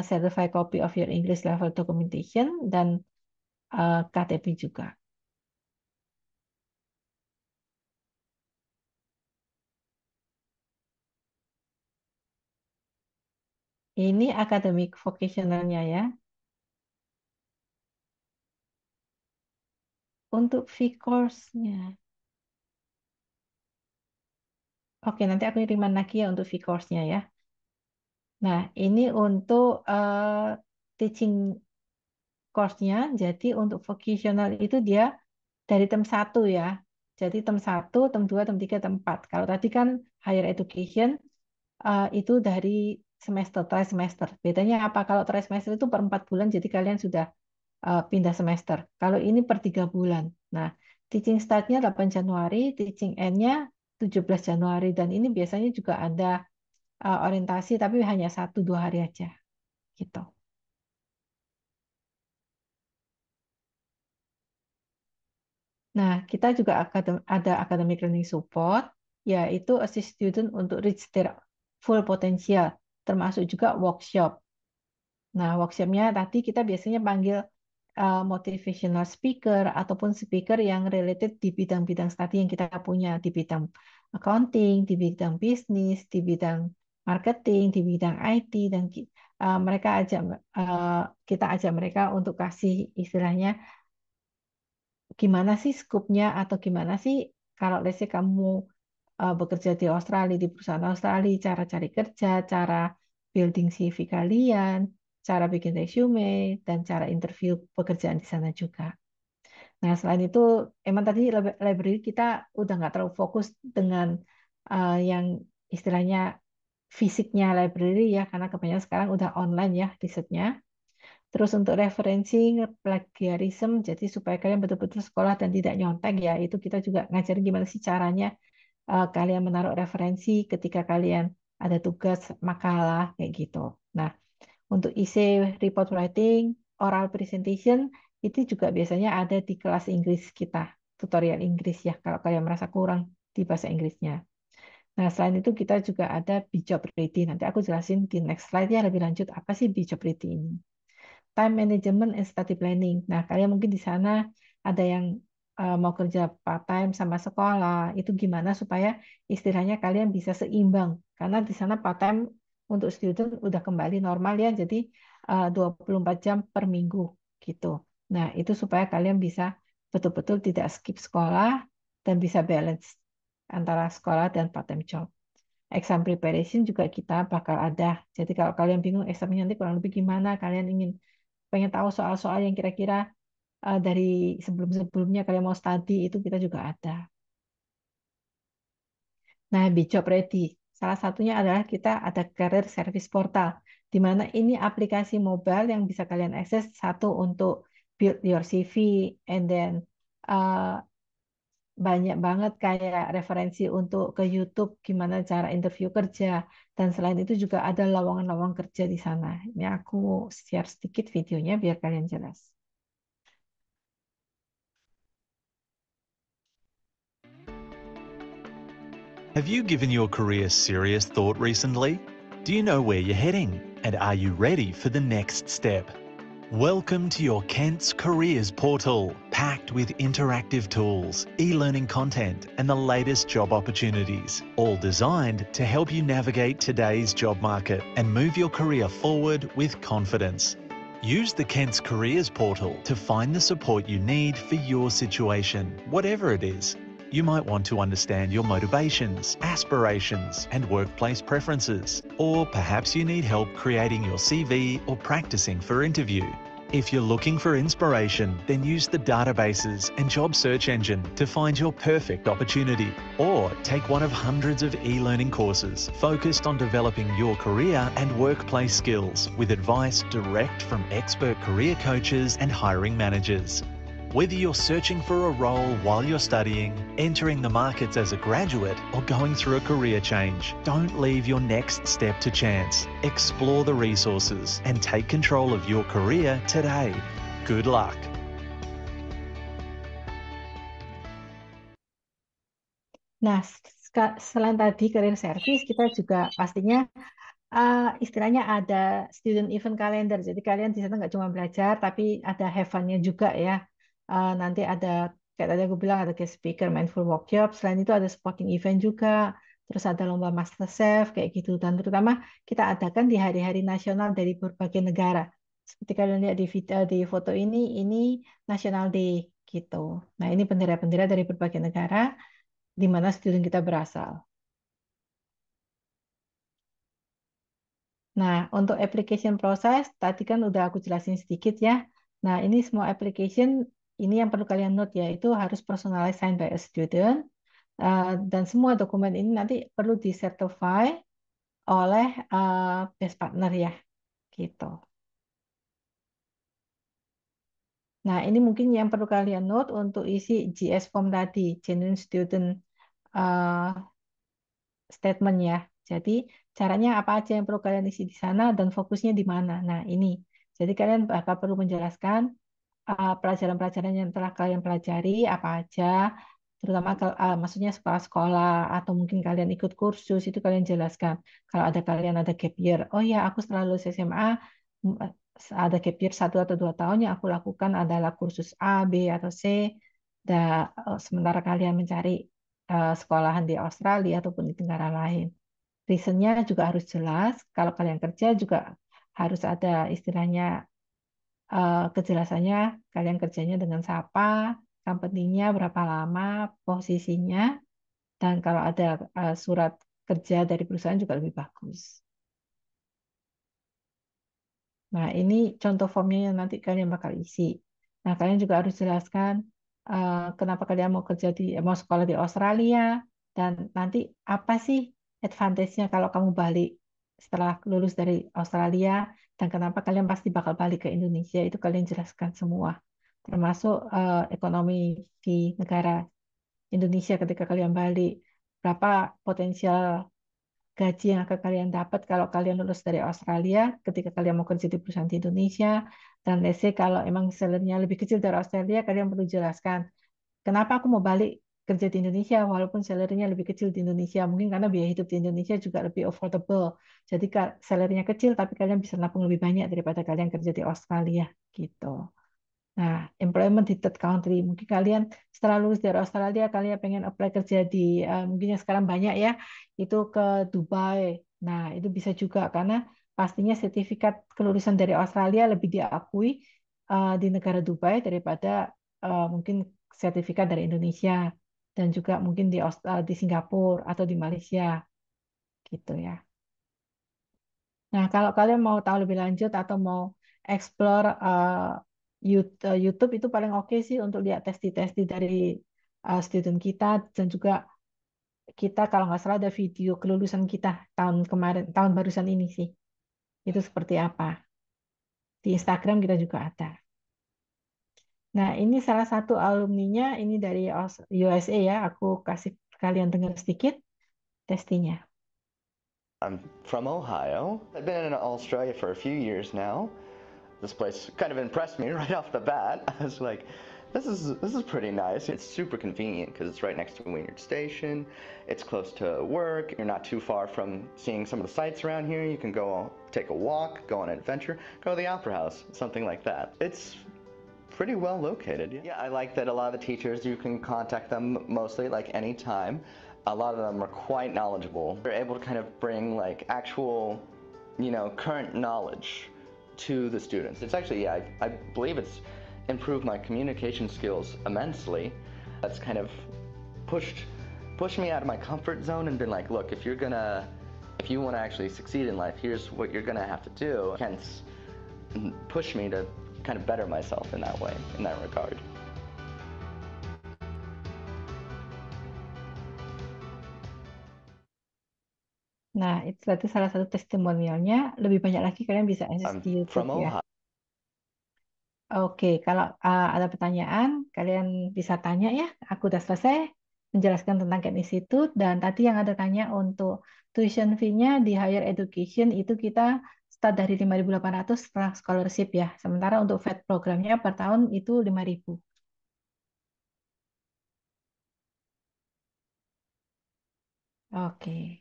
certified copy of your English level documentation, dan KTP juga. Ini academic vocational-nya ya. Untuk fee course-nya. Oke, nanti aku kiriman lagi ya untuk fee course-nya ya. Nah, ini untuk teaching course-nya. Jadi untuk vocational itu dia dari term 1 ya. Jadi term 1, term 2, term 3, term 4. Kalau tadi kan higher education itu dari semester, trimester. Bedanya apa? Kalau trimester itu per 4 bulan, jadi kalian sudah pindah semester. Kalau ini per 3 bulan. Nah, teaching start-nya 8 Januari, teaching end-nya 17 Januari. Dan ini biasanya juga ada orientasi, tapi hanya 1-2 hari aja. Gitu. Nah, kita juga ada academic learning support, yaitu assist student untuk reach their full potential, termasuk juga workshop. Nah, workshopnya tadi kita biasanya panggil motivational speaker ataupun speaker yang related di bidang-bidang studi yang kita punya, di bidang accounting, di bidang bisnis, di bidang marketing, di bidang IT, dan mereka kita ajak mereka untuk kasih istilahnya gimana sih skupnya atau gimana sih kalau let's say kamu bekerja di Australia, di perusahaan Australia, cara cari kerja, cara building CV kalian, cara bikin resume, dan cara interview pekerjaan di sana juga. Nah, selain itu, emang tadi library kita udah nggak terlalu fokus dengan yang istilahnya fisiknya library ya, karena kebanyakan sekarang udah online ya risetnya. Terus untuk referensi, plagiarism, jadi supaya kalian betul-betul sekolah dan tidak nyontek ya, itu kita juga ngajarin gimana sih caranya kalian menaruh referensi ketika kalian ada tugas makalah kayak gitu. Nah, untuk IC report writing, oral presentation itu juga biasanya ada di kelas Inggris kita, tutorial Inggris ya kalau kalian merasa kurang di bahasa Inggrisnya. Nah, selain itu kita juga ada B-Job Ready. Nanti aku jelasin di next slide ya lebih lanjut apa sih B-Job Ready ini. Time management and study planning. Nah, kalian mungkin di sana ada yang mau kerja part-time sama sekolah, itu gimana supaya istilahnya kalian bisa seimbang. Karena di sana part-time untuk student udah kembali normal ya, jadi 24 jam per minggu gitu. Nah, itu supaya kalian bisa betul-betul tidak skip sekolah dan bisa balance antara sekolah dan part-time job. Exam preparation juga kita bakal ada. Jadi kalau kalian bingung examnya nanti kurang lebih gimana, kalian pengen tahu soal-soal yang kira-kira dari sebelum-sebelumnya kalian mau study itu kita juga ada. Nah, di Job Ready, salah satunya adalah kita ada Career Service Portal, di mana ini aplikasi mobile yang bisa kalian akses satu untuk build your CV, and then uh, banyak banget kayak referensi untuk ke YouTube gimana cara interview kerja. Dan selain itu juga ada lowongan-lowongan kerja di sana. Ini aku share sedikit videonya biar kalian jelas. Have you given your career serious thought recently? Do you know where you're heading? And are you ready for the next step? Welcome to your Kent's Careers portal, packed with interactive tools, e-learning content, and the latest job opportunities, all designed to help you navigate today's job market and move your career forward with confidence. Use the Kent's Careers portal to find the support you need for your situation, whatever it is. You might want to understand your motivations, aspirations, and workplace preferences. Or perhaps you need help creating your CV or practicing for interview. If you're looking for inspiration, then use the databases and job search engine to find your perfect opportunity. Or take one of hundreds of e-learning courses focused on developing your career and workplace skills with advice direct from expert career coaches and hiring managers. Whether you're searching for a role while you're studying, entering the markets as a graduate, or going through a career change, don't leave your next step to chance. Explore the resources and take control of your career today. Good luck. Nah, selain tadi career service, kita juga pastinya istilahnya ada student event calendar. Jadi kalian di sana nggak cuma belajar, tapi ada have fun-nya juga ya. Nanti ada, kayak tadi aku bilang, ada guest speaker, mindful workshop. Selain itu ada sporting event juga. Terus ada lomba master chef, kayak gitu. Dan terutama kita adakan di hari-hari nasional dari berbagai negara. Seperti kalian lihat di video, di foto ini National Day gitu. Nah, ini bendera-bendera dari berbagai negara di mana student kita berasal. Nah, untuk application proses, tadi kan udah aku jelasin sedikit ya. Nah, ini semua application, ini yang perlu kalian note ya, itu harus personalized signed by a student. Dan semua dokumen ini nanti perlu disertify oleh best partner ya, gitu. Nah, ini mungkin yang perlu kalian note untuk isi GS form tadi, Genuine Student uh, Statement ya. Jadi caranya apa aja yang perlu kalian isi di sana dan fokusnya di mana. Nah, ini. Jadi kalian bakal perlu menjelaskan pelajaran-pelajaran yang telah kalian pelajari apa aja, terutama maksudnya sekolah-sekolah atau mungkin kalian ikut kursus itu kalian jelaskan. Kalau ada kalian ada gap year, oh ya aku setelah lulus SMA ada gap year 1 atau 2 tahun yang aku lakukan adalah kursus A, B atau C. Sementara kalian mencari sekolahan di Australia ataupun di negara lain. Reasonnya juga harus jelas. Kalau kalian kerja juga harus ada istilahnya kejelasannya kalian kerjanya dengan siapa, company-nya berapa lama, posisinya, dan kalau ada surat kerja dari perusahaan juga lebih bagus. Nah, ini contoh formnya yang nanti kalian bakal isi. Nah, kalian juga harus jelaskan kenapa kalian mau sekolah di Australia dan nanti apa sih advantage-nya kalau kamu balik setelah lulus dari Australia dan kenapa kalian pasti bakal balik ke Indonesia itu kalian jelaskan semua. Termasuk ekonomi di negara Indonesia ketika kalian balik, berapa potensial gaji yang akan kalian dapat kalau kalian lulus dari Australia ketika kalian mau kerja di perusahaan di Indonesia. Dan let's say kalau emang salary-nya lebih kecil dari Australia, kalian perlu jelaskan kenapa aku mau balik kerja di Indonesia walaupun salary-nya lebih kecil di Indonesia. Mungkin karena biaya hidup di Indonesia juga lebih affordable. Jadi salary-nya kecil tapi kalian bisa nabung lebih banyak daripada kalian kerja di Australia gitu. Nah, employment di third country. Mungkin kalian setelah lulus dari Australia, kalian pengen apply kerja di, mungkin yang sekarang banyak ya, itu ke Dubai. Nah, itu bisa juga karena pastinya sertifikat kelulusan dari Australia lebih diakui di negara Dubai daripada mungkin sertifikat dari Indonesia dan juga mungkin di Singapura atau di Malaysia gitu ya. Nah, kalau kalian mau tahu lebih lanjut atau mau explore YouTube itu paling oke sih untuk lihat testi-testi dari student kita dan juga kita kalau nggak salah ada video kelulusan kita tahun kemarin, tahun barusan ini sih. Itu seperti apa. Di Instagram kita juga ada. Nah, ini salah satu alumninya, ini dari USA ya. Aku kasih kalian dengar sedikit testingnya. I'm from Ohio. I've been in Australia for a few years now. This place kind of impressed me right off the bat. I was like, this is pretty nice. It's super convenient because it's right next to Wynyard Station. It's close to work. You're not too far from seeing some of the sights around here. You can go take a walk, go on an adventure, go to the Opera House, something like that. It's pretty well located. Yeah, I like that a lot of the teachers, you can contact them mostly like anytime. A lot of them are quite knowledgeable. They're able to kind of bring like actual, current knowledge to the students. It's actually, yeah, I believe it's improved my communication skills immensely. That's kind of pushed me out of my comfort zone and been like, look, if you want to actually succeed in life, here's what you're gonna have to do. Hence, push me to kind of better myself in that way, in that regard. Nah, itu salah satu testimonialnya. Lebih banyak lagi kalian bisa akses I'm di from YouTube ya. Ohio. Oke, kalau ada pertanyaan, kalian bisa tanya ya. Aku udah selesai menjelaskan tentang Ken Institute. Dan tadi yang ada tanya untuk tuition fee-nya di higher education itu kita start dari 5.800 setelah scholarship ya. Sementara untuk FED programnya per tahun itu 5.000. Oke.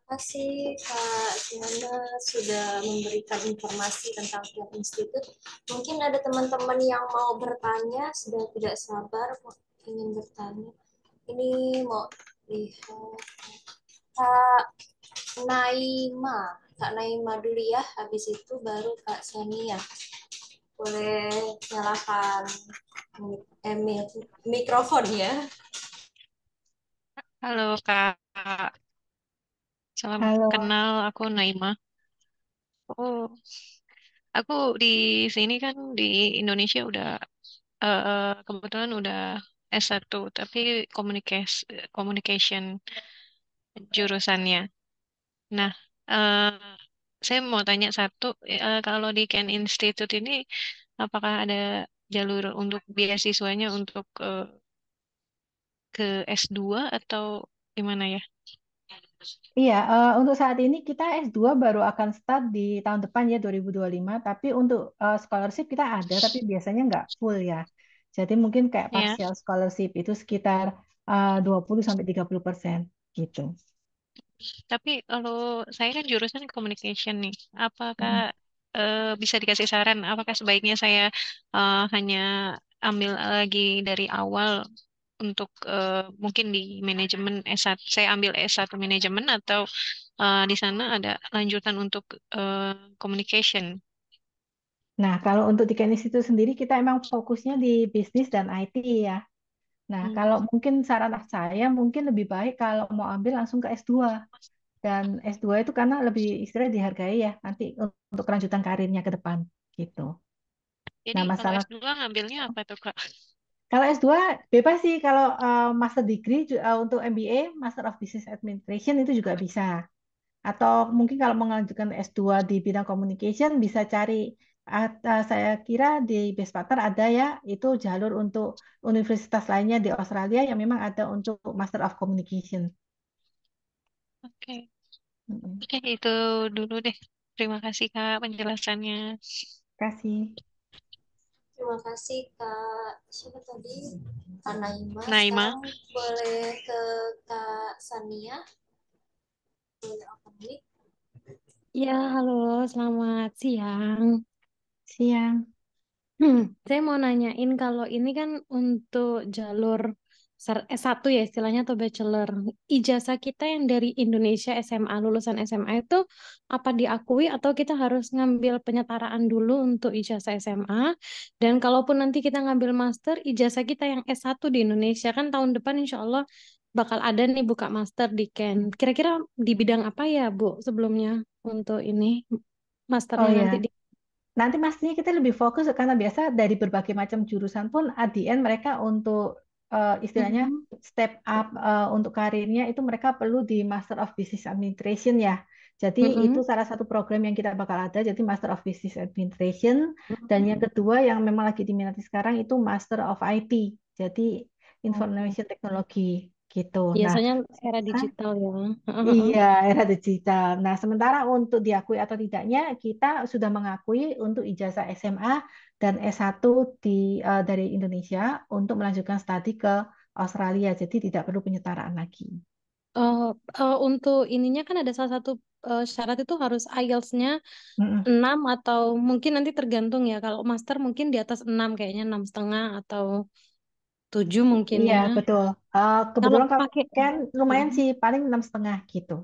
Terima kasih Kak Simana sudah memberikan informasi tentang Ken Institute. Mungkin ada teman-teman yang mau bertanya, sudah tidak sabar ingin bertanya. Ini mau lihat Kak Naima. Kak Naima dulu ya, habis itu baru Kak Sania. Boleh nyalakan mikrofon ya. Halo Kak, salam Halo. kenal, aku Naima. Oh, aku di sini kan di Indonesia udah kebetulan udah S1, tapi communication jurusannya. Nah, eh, saya mau tanya satu, kalau di Ken Institute ini apakah ada jalur untuk beasiswanya untuk ke S2 atau gimana ya? Iya, untuk saat ini kita S2 baru akan start di tahun depan ya 2025, tapi untuk scholarship kita ada, tapi biasanya nggak full ya. Jadi mungkin kayak Ya. partial scholarship itu sekitar 20-30% gitu. Tapi kalau saya kan jurusan communication nih, apakah Mm. bisa dikasih saran? Apakah sebaiknya saya hanya ambil lagi dari awal untuk mungkin di manajemen S1, saya ambil S1 manajemen atau di sana ada lanjutan untuk communication? Nah, kalau untuk di Kenis itu sendiri kita emang fokusnya di bisnis dan IT ya. Nah, Hmm. kalau mungkin saran saya mungkin lebih baik kalau mau ambil langsung ke S2. Dan S2 itu karena lebih istilahnya dihargai ya nanti untuk kelanjutan karirnya ke depan gitu. Jadi Nah, kalau masalah S2 ngambilnya apa tuh Kak? kalau S2 bebas sih kalau master degree untuk MBA, Master of Business Administration itu juga bisa. Atau mungkin kalau mengajukan S2 di bidang communication bisa cari saya kira di Best Partner ada ya itu jalur untuk universitas lainnya di Australia yang memang ada untuk Master of Communication. Oke, Mm-mm. Oke, itu dulu deh. Terima kasih Kak penjelasannya. Kasih. Terima kasih Kak. Siapa tadi? Kak Naima. Naima. Sekarang boleh ke Kak Sania. Boleh open mic. Ya, halo, selamat siang. Siang. Saya mau nanyain kalau ini kan untuk jalur S1 ya istilahnya atau bachelor. Ijazah kita yang dari Indonesia SMA, lulusan SMA itu apa diakui atau kita harus ngambil penyetaraan dulu untuk ijazah SMA? Dan kalaupun nanti kita ngambil master, ijazah kita yang S1 di Indonesia kan tahun depan insya Allah bakal ada nih buka master di Ken. Kira-kira di bidang apa ya, Bu, sebelumnya untuk ini Oh masternya ya. nanti di... Nanti pastinya kita lebih fokus karena biasa dari berbagai macam jurusan pun at the end mereka untuk istilahnya Mhm. step up untuk karirnya itu mereka perlu di Master of Business Administration ya. Jadi itu Mm-mm. salah satu program yang kita bakal ada, jadi Master of Business Administration. Dan yang kedua yang memang lagi diminati sekarang itu Master of IT, jadi Oh, Information Technology gitu. Nah, biasanya era sementara digital ya. iya, era digital. Nah, sementara untuk diakui atau tidaknya, kita sudah mengakui untuk ijazah SMA dan S1 dari Indonesia untuk melanjutkan studi ke Australia. Jadi tidak perlu penyetaraan lagi. Eh, untuk ininya kan ada salah satu syarat itu harus IELTS-nya Mm-mm. 6 atau mungkin nanti tergantung ya. Kalau master mungkin di atas 6 kayaknya 6,5 atau 7 mungkin Iya, ya. betul. Kalau Kebetulan kalau pakai kan lumayan sih, paling 6,5 gitu.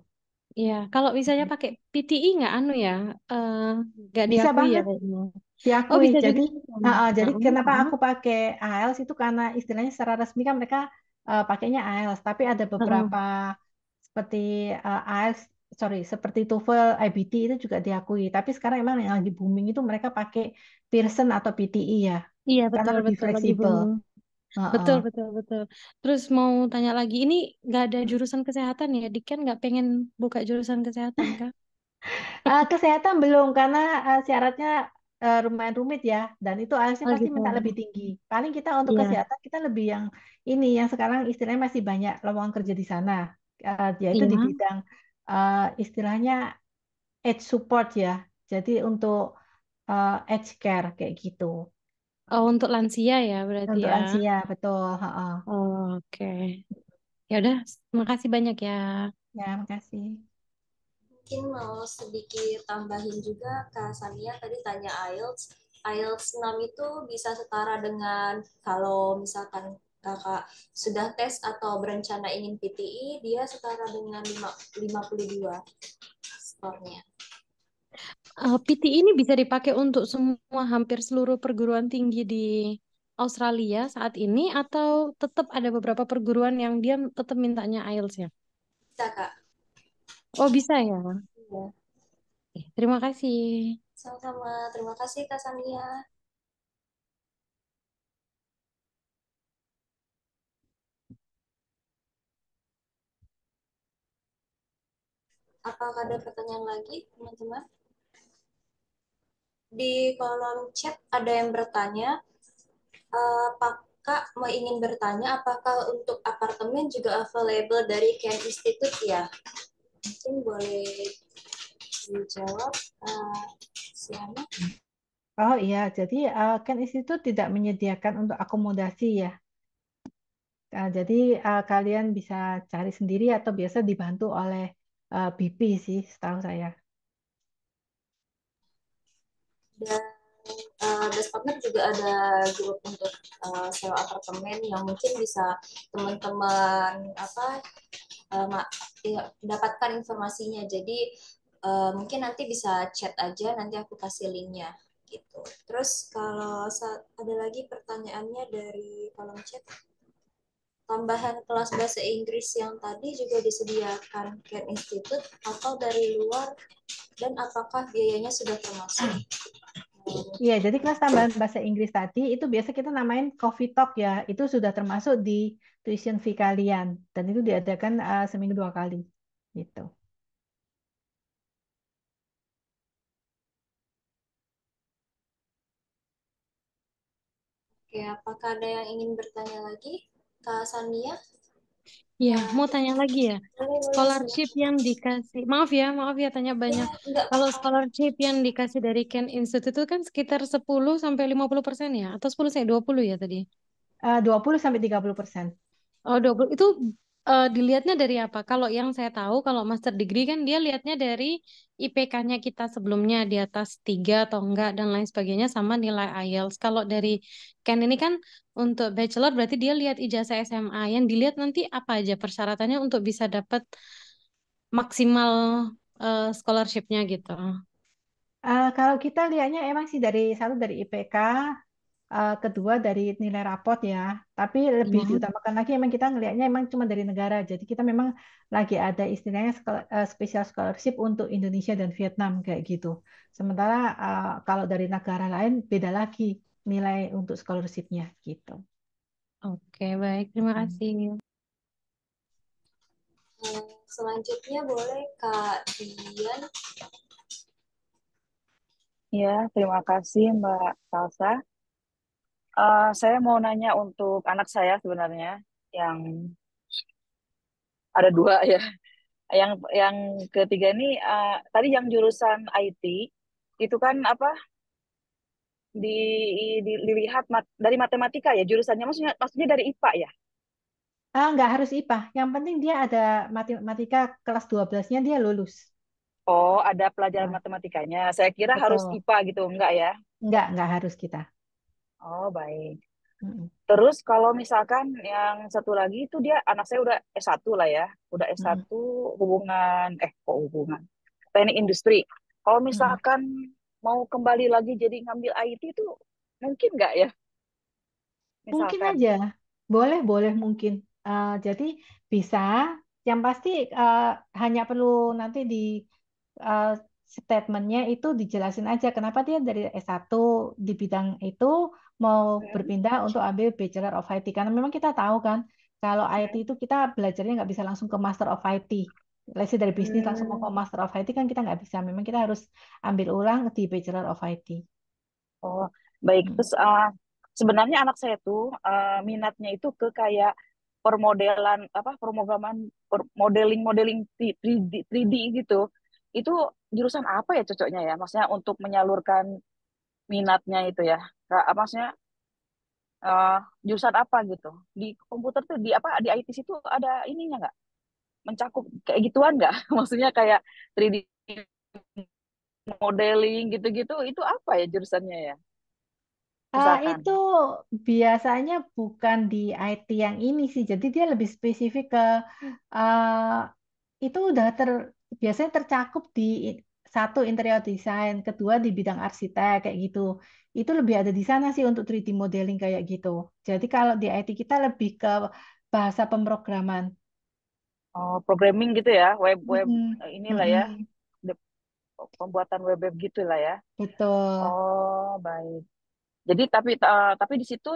ya, kalau misalnya pakai PTI nggak anu ya, eh, nggak Bisa diakui ya banget kayaknya. Oh diakui. bisa Jadi, juga. jadi Heeh, kenapa heeh, aku pakai IELTS itu karena istilahnya secara resmi kan mereka pakainya IELTS, tapi ada heeh. beberapa seperti IELTS, sorry, seperti TOEFL, IBT itu juga diakui. Tapi sekarang emang yang lagi booming itu mereka pakai Pearson atau PTE ya, Iya karena betul lebih betul lagi fleksibel. booming. Heeh. Betul betul betul. Terus mau tanya lagi, ini nggak ada jurusan kesehatan ya? Diken nggak pengen buka jurusan kesehatan kah? Kesehatan belum karena syaratnya lumayan rumit ya, dan itu ALS-nya Oh pasti gitu. minta lebih tinggi. Paling kita untuk Iya, kesehatan kita lebih yang ini yang sekarang istilahnya masih banyak lowongan kerja di sana, yaitu di iya. bidang istilahnya age support ya. Jadi untuk age care kayak gitu. Oh untuk lansia ya berarti Untuk ya. lansia betul. Heeh. Oh, oke. Ya udah, makasih banyak ya. Ya, makasih. Mungkin mau sedikit tambahin juga, Kak Sania tadi tanya IELTS. IELTS 6 itu bisa setara dengan kalau misalkan Kakak sudah tes atau berencana ingin PTI, dia setara dengan 52 skornya. PT ini bisa dipakai untuk semua hampir seluruh perguruan tinggi di Australia saat ini atau tetap ada beberapa perguruan yang dia tetap mintanya IELTS ya? Bisa, Kak. Oh bisa ya. Iya. Terima kasih. Sama-sama. Terima kasih, Kak Sania. Apakah ada pertanyaan lagi, teman-teman? Di kolom chat ada yang bertanya, apakah mau ingin bertanya apakah untuk apartemen juga available dari Ken Institute ya? Mungkin boleh dijawab, Siana. Oh iya, jadi kan Institut tidak menyediakan untuk akomodasi ya. Jadi kalian bisa cari sendiri atau biasa dibantu oleh BP sih, setahu saya. Dan Best Partner juga ada grup untuk sewa apartemen yang mungkin bisa teman-teman ya, dapatkan informasinya. Jadi mungkin nanti bisa chat aja, nanti aku kasih linknya gitu. Terus kalau ada lagi pertanyaannya dari kolom chat, tambahan kelas bahasa Inggris yang tadi juga disediakan Ken Institute atau dari luar, dan apakah biayanya sudah termasuk? Iya, jadi kelas tambahan bahasa Inggris tadi itu biasa kita namain Coffee Talk ya. Itu sudah termasuk di tuition fee kalian dan itu diadakan seminggu 2 kali gitu. Oke, apakah ada yang ingin bertanya lagi? Kak Sania? Ya, mau tanya lagi ya. Boleh, boleh, Scholarship silakan. yang dikasih, maaf ya tanya Ya, banyak. enggak Kalau apa-apa. scholarship yang dikasih dari Ken Institute itu kan sekitar 10 sampai 50% ya? Atau 10 sampai 20 ya tadi? 20 sampai 30%. Oh, 20 itu dilihatnya dari apa? Kalau yang saya tahu, kalau master degree kan dia lihatnya dari IPK-nya kita sebelumnya di atas 3 atau enggak dan lain sebagainya sama nilai IELTS. Kalau dari Ken ini kan untuk bachelor berarti dia lihat ijazah SMA. Yang dilihat nanti apa aja persyaratannya untuk bisa dapat maksimal scholarship-nya gitu. Kalau kita lihatnya emang sih dari satu dari IPK, kedua dari nilai rapot ya. Tapi lebih Ya. diutamakan lagi emang kita ngelihatnya emang cuma dari negara. Jadi kita memang lagi ada istilahnya special scholarship untuk Indonesia dan Vietnam kayak gitu. Sementara kalau dari negara lain beda lagi nilai untuk scholarship-nya gitu. Oke, baik. Terima Hmm. kasih. Selanjutnya boleh Kak Dian. Ya, terima kasih Mbak Salsa. Saya mau nanya untuk anak saya sebenarnya yang ada dua ya. Yang ketiga ini tadi yang jurusan IT itu kan apa di, dilihat dari matematika ya jurusannya maksudnya dari IPA ya. Nggak harus IPA. Yang penting dia ada matematika kelas 12-nya dia lulus. Oh, ada pelajaran Ah, matematikanya. Saya kira harus betul. IPA gitu, enggak ya? Nggak harus kita. Oh, baik. Mm-mm. Terus kalau misalkan yang satu lagi itu dia anak saya udah S1 lah ya. Udah Mm-mm. S1 kok hubungan. Teknik industri. Kalau Mm-mm. misalkan mau kembali lagi jadi ngambil IT itu mungkin nggak ya? Mungkin Misalkan. aja, boleh mungkin. Jadi bisa, yang pasti eh, hanya perlu nanti di eh, statementnya itu dijelasin aja kenapa dia dari S1 di bidang itu mau Hmm, berpindah untuk ambil Bachelor of IT. Karena memang kita tahu kan, kalau IT hmm, itu kita belajarnya nggak bisa langsung ke Master of IT. Lesnya dari bisnis langsung mau ke hmm. Master of IT kan kita nggak bisa. Memang kita harus ambil ulang di Bachelor of IT. Oh, baik. Mm. Terus sebenarnya anak saya tuh minatnya itu ke kayak permodelan apa pemrograman modeling 3D gitu. Itu jurusan apa ya cocoknya ya? Maksudnya untuk menyalurkan minatnya itu ya. Maksudnya eh, jurusan apa gitu? Di komputer tuh di apa di IT situ ada ininya nggak? Mencakup kayak gituan nggak? Maksudnya kayak 3D modeling gitu-gitu itu apa ya jurusannya ya? Misalkan. Itu biasanya bukan di IT yang ini sih, jadi dia lebih spesifik ke uh, itu udah biasanya tercakup di satu interior design, kedua di bidang arsitek kayak gitu. Itu lebih ada di sana sih untuk 3D modeling kayak gitu. Jadi kalau di IT kita lebih ke bahasa pemrograman. Oh, programming gitu ya, web Mm-mm. inilah ya, Mm-mm. de- pembuatan web gitu lah ya. Betul. Oh, baik. Jadi tapi di situ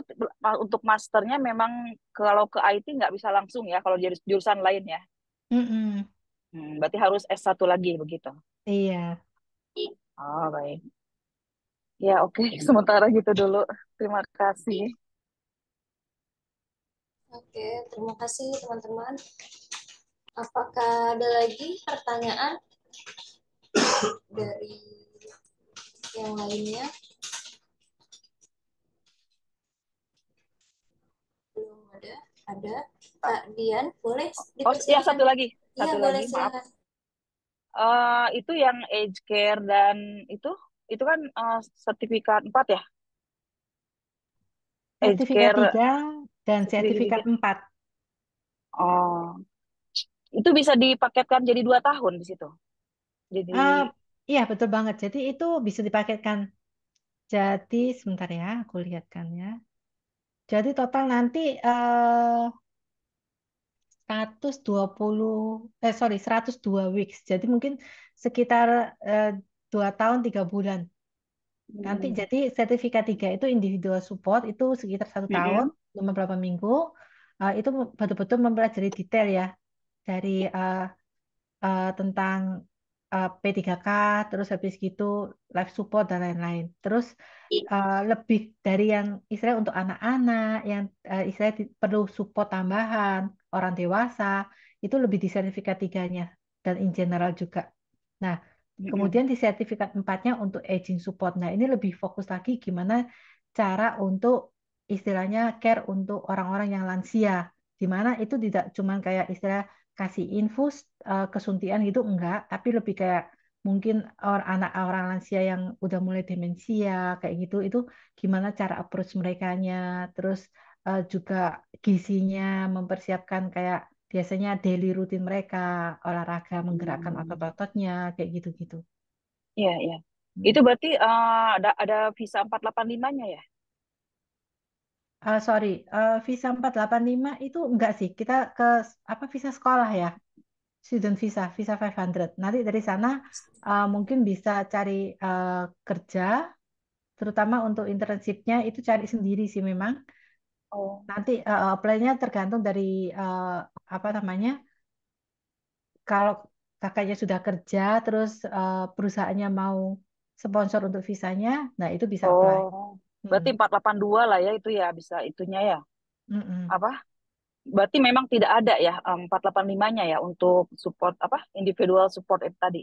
untuk masternya memang kalau ke IT nggak bisa langsung ya, kalau jurusan lain ya. Mm-mm. Berarti harus S1 lagi begitu. Iya. Oh, baik. Ya, oke. Sementara gitu dulu. Terima kasih. Oke, terima kasih teman-teman. Apakah ada lagi pertanyaan dari yang lainnya? Belum ada. Ada. Kak Dian, boleh Oh, ya dipersilakan? satu lagi. Iya, Satu boleh lagi, maaf. silakan. Itu yang age care dan itu kan sertifikat 4 ya? Age Sertifikat care 3 dan sertifikat sertifikat 3. 4. Oh, itu bisa dipaketkan jadi 2 tahun di situ. Jadi, Ah, iya, betul banget. Jadi itu bisa dipaketkan. Jadi sebentar ya, aku lihatkan ya. Jadi total nanti 120, sorry, 102 weeks. Jadi mungkin sekitar eh, 2 tahun 3 bulan. Nanti mm, jadi sertifikat 3 itu individual support itu sekitar 1 tahun, mm, beberapa minggu. Itu betul-betul mempelajari detail ya dari tentang P3K, terus habis gitu life support dan lain-lain. Terus lebih dari yang istilah untuk anak-anak, yang istilah perlu support tambahan, orang dewasa, itu lebih di sertifikat 3-nya dan in general juga. Nah, mm. kemudian di sertifikat 4-nya untuk aging support. Nah, ini lebih fokus lagi gimana cara untuk istilahnya care untuk orang-orang yang lansia, di mana itu tidak cuma kayak istilah kasih infus kesuntian gitu enggak, tapi lebih kayak mungkin anak orang lansia yang udah mulai demensia kayak gitu itu gimana cara approach merekanya, terus juga gizinya mempersiapkan kayak biasanya daily rutin mereka olahraga menggerakkan Hmm. otot-ototnya kayak gitu-gitu. Iya, iya. Itu Hmm. berarti ada visa 485-nya ya? Sorry, visa 485 itu enggak sih, kita ke apa visa sekolah ya, student visa, visa 500. Nanti dari sana mungkin bisa cari eh, kerja, terutama untuk internship-nya itu cari sendiri sih memang. Oh. Nanti apply-nya tergantung dari apa namanya kalau kakaknya sudah kerja, terus perusahaannya mau sponsor untuk visanya, nah itu bisa apply. Oh, Mm-mm. berarti 482 lah ya itu ya bisa itunya ya. Mm-mm. Apa? Berarti memang tidak ada ya 485-nya ya untuk support apa? Individual support itu tadi.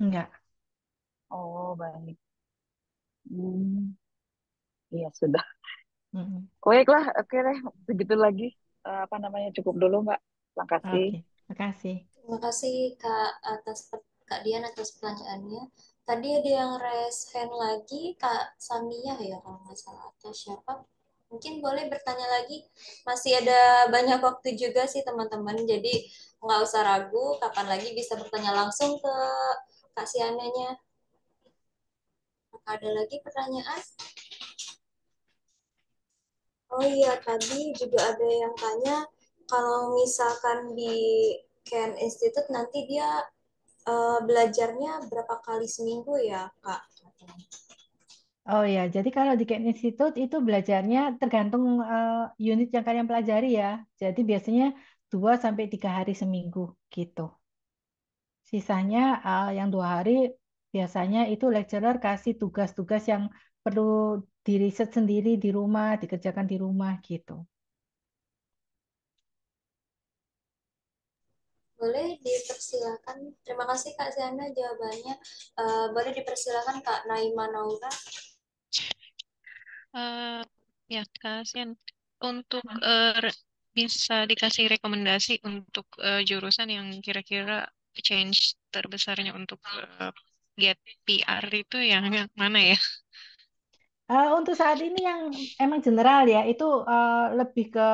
Enggak. Oh, baik. Hmm, iya sudah. Mm-mm. Baiklah, oke deh. Begitu lagi. Apa namanya? Cukup dulu, Mbak. Terima kasih. Oke, makasih. Terima kasih Kak Dian atas pertanyaannya. Tadi ada yang raise hand lagi, Kak Samia ya kalau nggak salah atau siapa? Mungkin boleh bertanya lagi. Masih ada banyak waktu juga sih teman-teman. Jadi nggak usah ragu. Kapan lagi bisa bertanya langsung ke Kak Siananya. Apakah ada lagi pertanyaan? Oh iya, tadi juga ada yang tanya kalau misalkan di Ken Institute nanti dia belajarnya berapa kali seminggu ya, Kak? Oh ya, jadi kalau di Ken Institute itu belajarnya tergantung unit yang kalian pelajari ya. Jadi biasanya 2 sampai 3 hari seminggu gitu. Sisanya yang 2 hari biasanya itu lecturer kasih tugas-tugas yang perlu diriset sendiri di rumah, dikerjakan di rumah gitu. Boleh dipersilakan. Terima kasih Kak Siana jawabannya. Boleh dipersilakan Kak Naima Naura. Eh, ya, kasihan. Untuk bisa dikasih rekomendasi untuk jurusan yang kira-kira change terbesarnya untuk get PR itu yang mana ya? Untuk saat ini yang emang general ya, itu lebih ke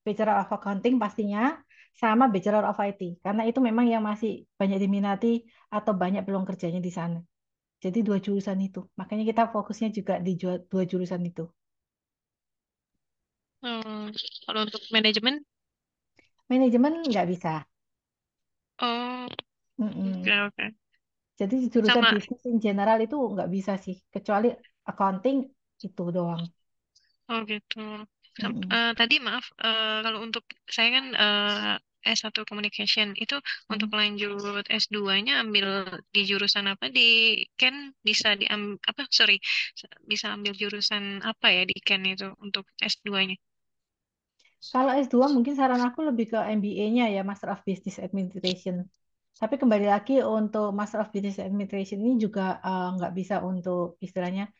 Bachelor of Accounting pastinya, sama Bachelor of IT. Karena itu memang yang masih banyak diminati atau banyak peluang kerjanya di sana. Jadi 2 jurusan itu. Makanya kita fokusnya juga di 2 jurusan itu. Hmm, kalau untuk manajemen, Manajemen nggak bisa. oh, oke Mm-mm. oke. Jadi jurusan Sama, bisnis in general itu nggak bisa sih, kecuali accounting itu doang. oh gitu. Mm-mm. Tadi maaf, kalau untuk saya kan S1 Communication itu untuk Mm. lanjut S2-nya ambil di jurusan apa di Ken bisa diambil apa sorry bisa ambil jurusan apa ya di Ken itu untuk S2-nya. Kalau S2 mungkin saran aku lebih ke MBA-nya ya, Master of Business Administration. Tapi kembali lagi untuk Master of Business Administration ini juga nggak bisa untuk istilahnya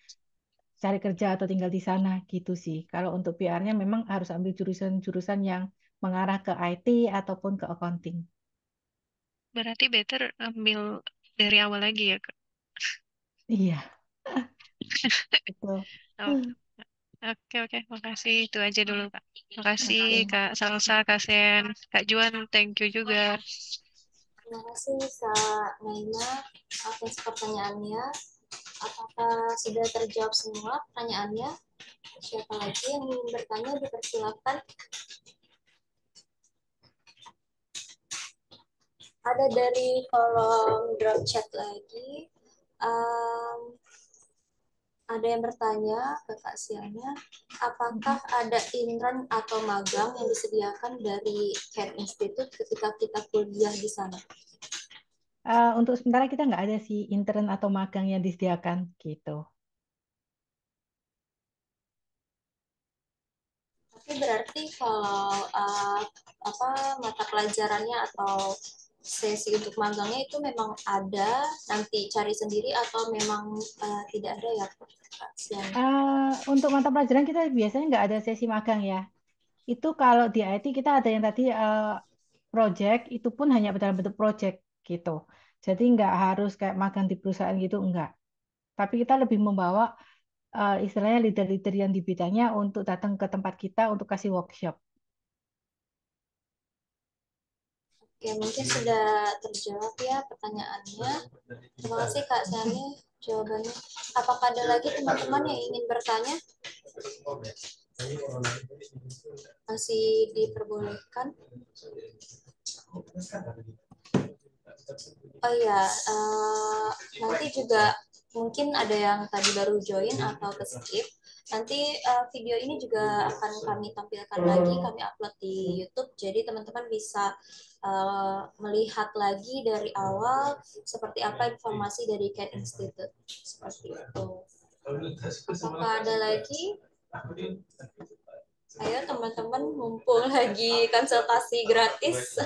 cari kerja atau tinggal di sana gitu sih. Kalau untuk PR-nya memang harus ambil jurusan-jurusan yang mengarah ke IT ataupun ke accounting. Berarti better ambil dari awal lagi ya, Kak. Iya, betul. Oh, oke oke, makasih itu aja dulu Kak. Makasih Oke. Kak Salsa, Kak Sen, Kak Juan, thank you juga. Terima kasih Kak Naima atas pertanyaannya. Apakah sudah terjawab semua pertanyaannya? Siapa lagi yang ingin bertanya dipersilakan. Ada dari kolom drop chat lagi. Um, ada yang bertanya ke Kak Siana, apakah ada intern atau magang yang disediakan dari Ken Institute ketika kita kuliah di sana? Untuk sementara kita nggak ada sih intern atau magang yang disediakan gitu. Tapi berarti kalau apa mata pelajarannya atau sesi untuk magangnya itu memang ada, nanti cari sendiri atau memang tidak ada ya Kak Siana? Untuk mata pelajaran kita biasanya nggak ada sesi magang ya. Itu kalau di IT kita ada yang tadi project, itu pun hanya dalam bentuk project gitu. Jadi nggak harus kayak magang di perusahaan gitu, enggak. Tapi kita lebih membawa istilahnya leader-leader yang di bidangnya untuk datang ke tempat kita untuk kasih workshop. Oke, mungkin sudah terjawab ya pertanyaannya. Terima kasih Kak Sani jawabannya. Apakah ada lagi teman-teman yang ingin bertanya? Masih diperbolehkan. Oh iya, nanti juga mungkin ada yang tadi baru join atau skip. Nanti video ini juga akan kami tampilkan lagi, kami upload di YouTube. Jadi teman-teman bisa melihat lagi dari awal seperti apa informasi dari Cat Institute. Seperti itu. Apakah ada lagi? Ayo teman-teman, mumpung lagi konsultasi gratis.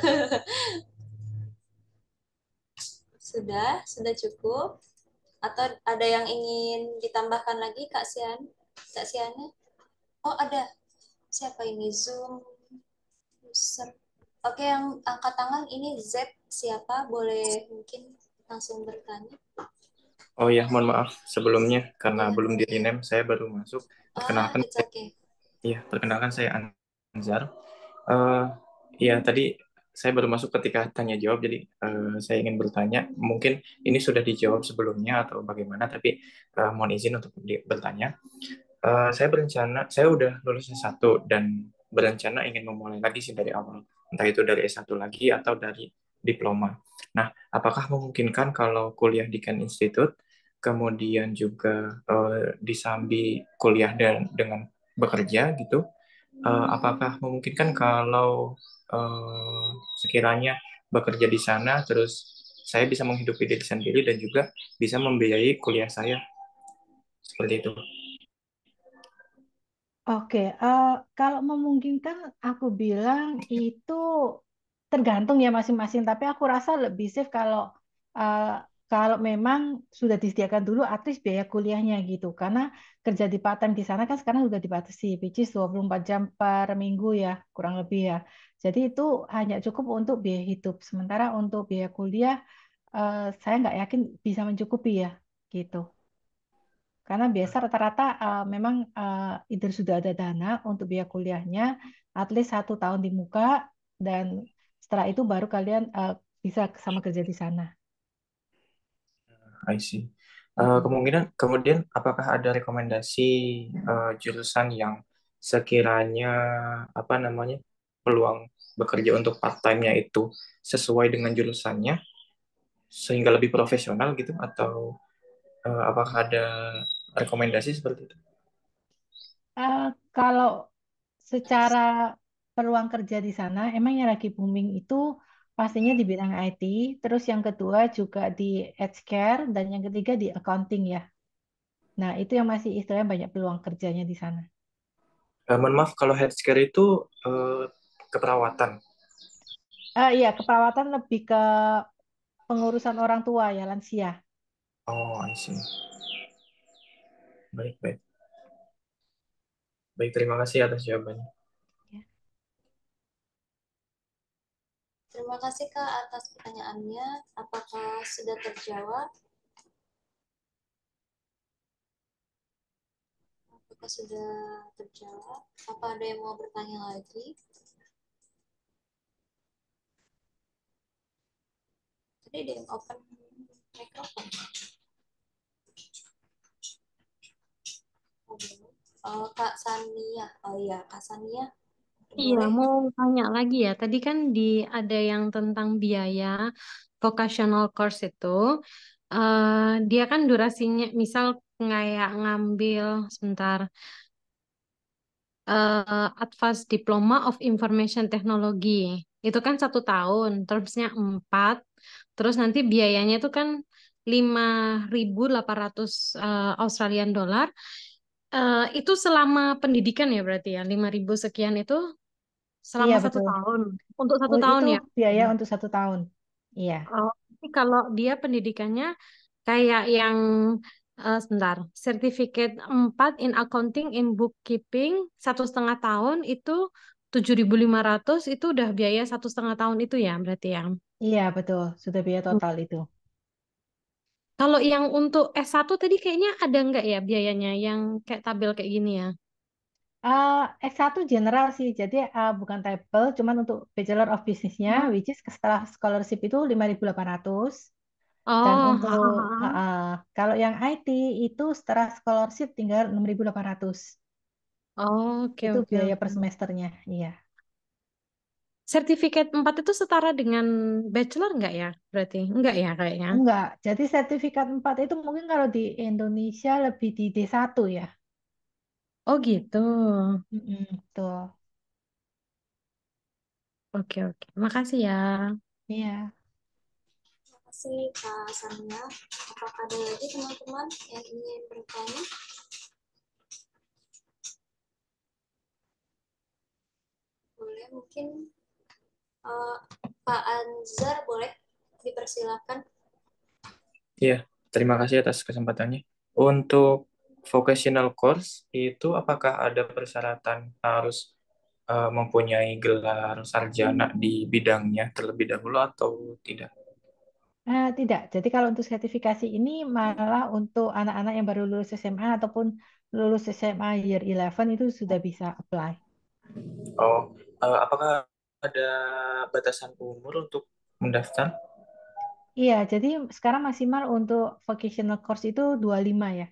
Sudah cukup? Atau ada yang ingin ditambahkan lagi, Kak Siana? Oh, ada. Siapa ini? Zoom user. Oke, yang angkat tangan ini Z. Siapa? Boleh mungkin langsung bertanya. Oh ya, mohon maaf sebelumnya karena Iya. belum di-rename, saya baru masuk. Perkenalkan, It's okay. perkenalkan saya Anzar. Ya, tadi saya baru masuk ketika tanya jawab, jadi saya ingin bertanya. Mungkin ini sudah dijawab sebelumnya atau bagaimana, tapi mohon izin untuk bertanya. Saya udah lulus S1 dan berencana ingin memulai lagi sih dari awal. Entah itu dari S1 lagi atau dari diploma. Nah, apakah memungkinkan kalau kuliah di Kent Institute, kemudian juga disambi kuliah dengan bekerja gitu, apakah memungkinkan kalau sekiranya bekerja di sana, terus saya bisa menghidupi diri sendiri dan juga bisa membiayai kuliah saya, seperti itu. Oke, kalau memungkinkan aku bilang itu tergantung ya masing-masing. Tapi aku rasa lebih safe eh, kalau memang sudah disediakan dulu at least biaya kuliahnya gitu. Karena kerja di part-time di sana kan sekarang sudah dibatasi, which is 24 jam per minggu ya, kurang lebih ya. Jadi itu hanya cukup untuk biaya hidup. Sementara untuk biaya kuliah, saya nggak yakin bisa mencukupi ya, gitu. Karena biasa rata-rata memang either sudah ada dana untuk biaya kuliahnya, at least 1 tahun di muka, dan setelah itu baru kalian bisa sama kerja di sana. I see. Kemudian apakah ada rekomendasi jurusan yang sekiranya apa namanya peluang bekerja untuk part time-nya itu sesuai dengan jurusannya sehingga lebih profesional gitu, atau apakah ada rekomendasi seperti itu? Kalau secara peluang kerja di sana, emang yang lagi booming itu pastinya di bidang IT, terus yang kedua juga di healthcare, dan yang ketiga di accounting ya. Nah, itu yang masih istilahnya banyak peluang kerjanya di sana. Mohon maaf, kalau healthcare itu keperawatan. Iya, keperawatan lebih ke pengurusan orang tua ya, lansia. Oh, I see. Baik, baik. Baik, terima kasih atas jawabannya. Ya. Terima kasih Kak atas pertanyaannya. Apakah sudah terjawab? Apakah sudah terjawab? Apa ada yang mau bertanya lagi? Tadi ada yang open microphone. Kak Sania. Oh iya, Kak Sania. Iya, Boleh. mau tanya lagi ya. Tadi kan ada yang tentang biaya vocational course itu. Dia kan durasinya, misal kayak ngambil sebentar, Advanced Diploma of Information Technology. Itu kan 1 tahun, terusnya 4. Terus nanti biayanya itu kan 5.800 Australian dollar. Itu selama pendidikan ya berarti ya, 5.000 sekian itu Iya, selama satu betul. tahun. Untuk satu Oh, tahun itu ya. biaya untuk 1 tahun. Iya. Oh, tapi kalau dia pendidikannya kayak yang sebentar, Certificate 4 in Accounting in Bookkeeping 1,5 tahun itu 7.500 itu udah biaya 1,5 tahun itu ya berarti ya. Iya, betul. Sudah biaya total itu. Kalau yang untuk S1 tadi kayaknya ada nggak ya biayanya yang kayak tabel kayak gini ya? S1 general sih, jadi bukan tabel, cuman untuk Bachelor of Business-nya, Hmm. which is setelah scholarship itu 5.800. Dan Oh, untuk kalau yang IT itu setelah scholarship tinggal 6.800. oke Itu oke biaya per oke. semesternya, iya. sertifikat 4 itu setara dengan bachelor nggak ya? Berarti enggak ya kayaknya. Enggak. Jadi sertifikat 4 itu mungkin kalau di Indonesia lebih di D1 ya. Oh gitu. Betul. Oke, oke. Makasih ya. Iya. Terima kasih Kak Sania. Apakah ada lagi teman-teman yang ingin bertanya? Boleh mungkin Pak Anzar boleh dipersilakan. Iya, terima kasih atas kesempatannya. Untuk vocational course itu apakah ada persyaratan harus mempunyai gelar sarjana di bidangnya terlebih dahulu atau tidak? Tidak. Jadi kalau untuk sertifikasi ini malah untuk anak-anak yang baru lulus SMA ataupun lulus SMA Year 11 itu sudah bisa apply. Oh, apakah ada batasan umur untuk mendaftar? Iya, jadi sekarang maksimal untuk vocational course itu 25 ya.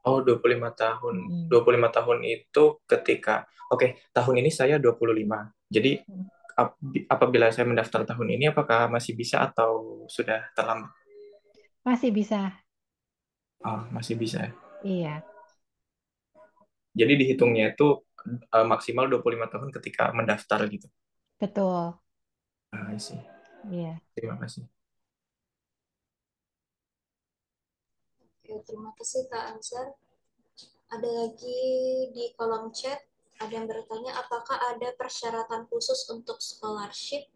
Oh, 25 tahun. Mm-mm. 25 tahun itu ketika, oke, tahun ini saya 25. Jadi, apabila saya mendaftar tahun ini, apakah masih bisa atau sudah terlambat? Masih bisa. Oh, masih bisa. Iya, Jadi dihitungnya itu maksimal 25 tahun ketika mendaftar gitu. betul. I see. Iya. Terima kasih. Oke, terima kasih Kak Anzar. Ada lagi di kolom chat, ada yang bertanya apakah ada persyaratan khusus untuk scholarship?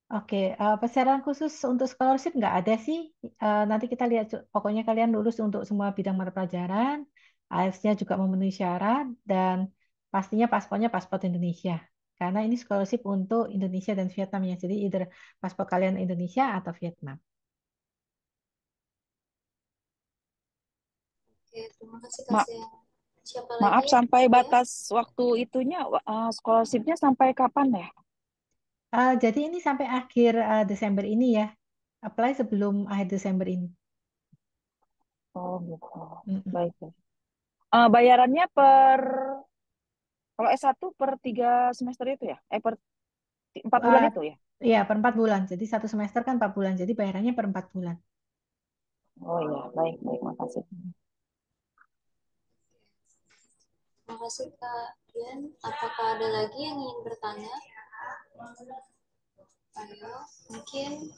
Oke, persyaratan khusus untuk scholarship nggak ada sih. Nanti kita lihat, pokoknya kalian lulus untuk semua bidang mata pelajaran, IELTS-nya juga memenuhi syarat, dan pastinya paspornya paspor Indonesia. Karena ini scholarship untuk Indonesia dan Vietnam ya, jadi either paspor kalian Indonesia atau Vietnam. Oke, terima kasih Kak Ma- Sian. Siapa Maaf, lagi? sampai Ya, batas waktu itunya, scholarship-nya sampai kapan ya? Jadi ini sampai akhir Desember ini ya, apply sebelum akhir Desember ini. Oh gitu. Mm-mm. Baik, baik. Bayarannya kalau S1 per 3 semester itu ya? Per 4 bulan Uh, itu ya? Iya, per 4 bulan. Jadi satu semester kan 4 bulan. Jadi bayarannya per 4 bulan. Oh iya, baik, baik, makasih. terima kasih Kak Dian. Apakah ada lagi yang ingin bertanya? Ayo, mungkin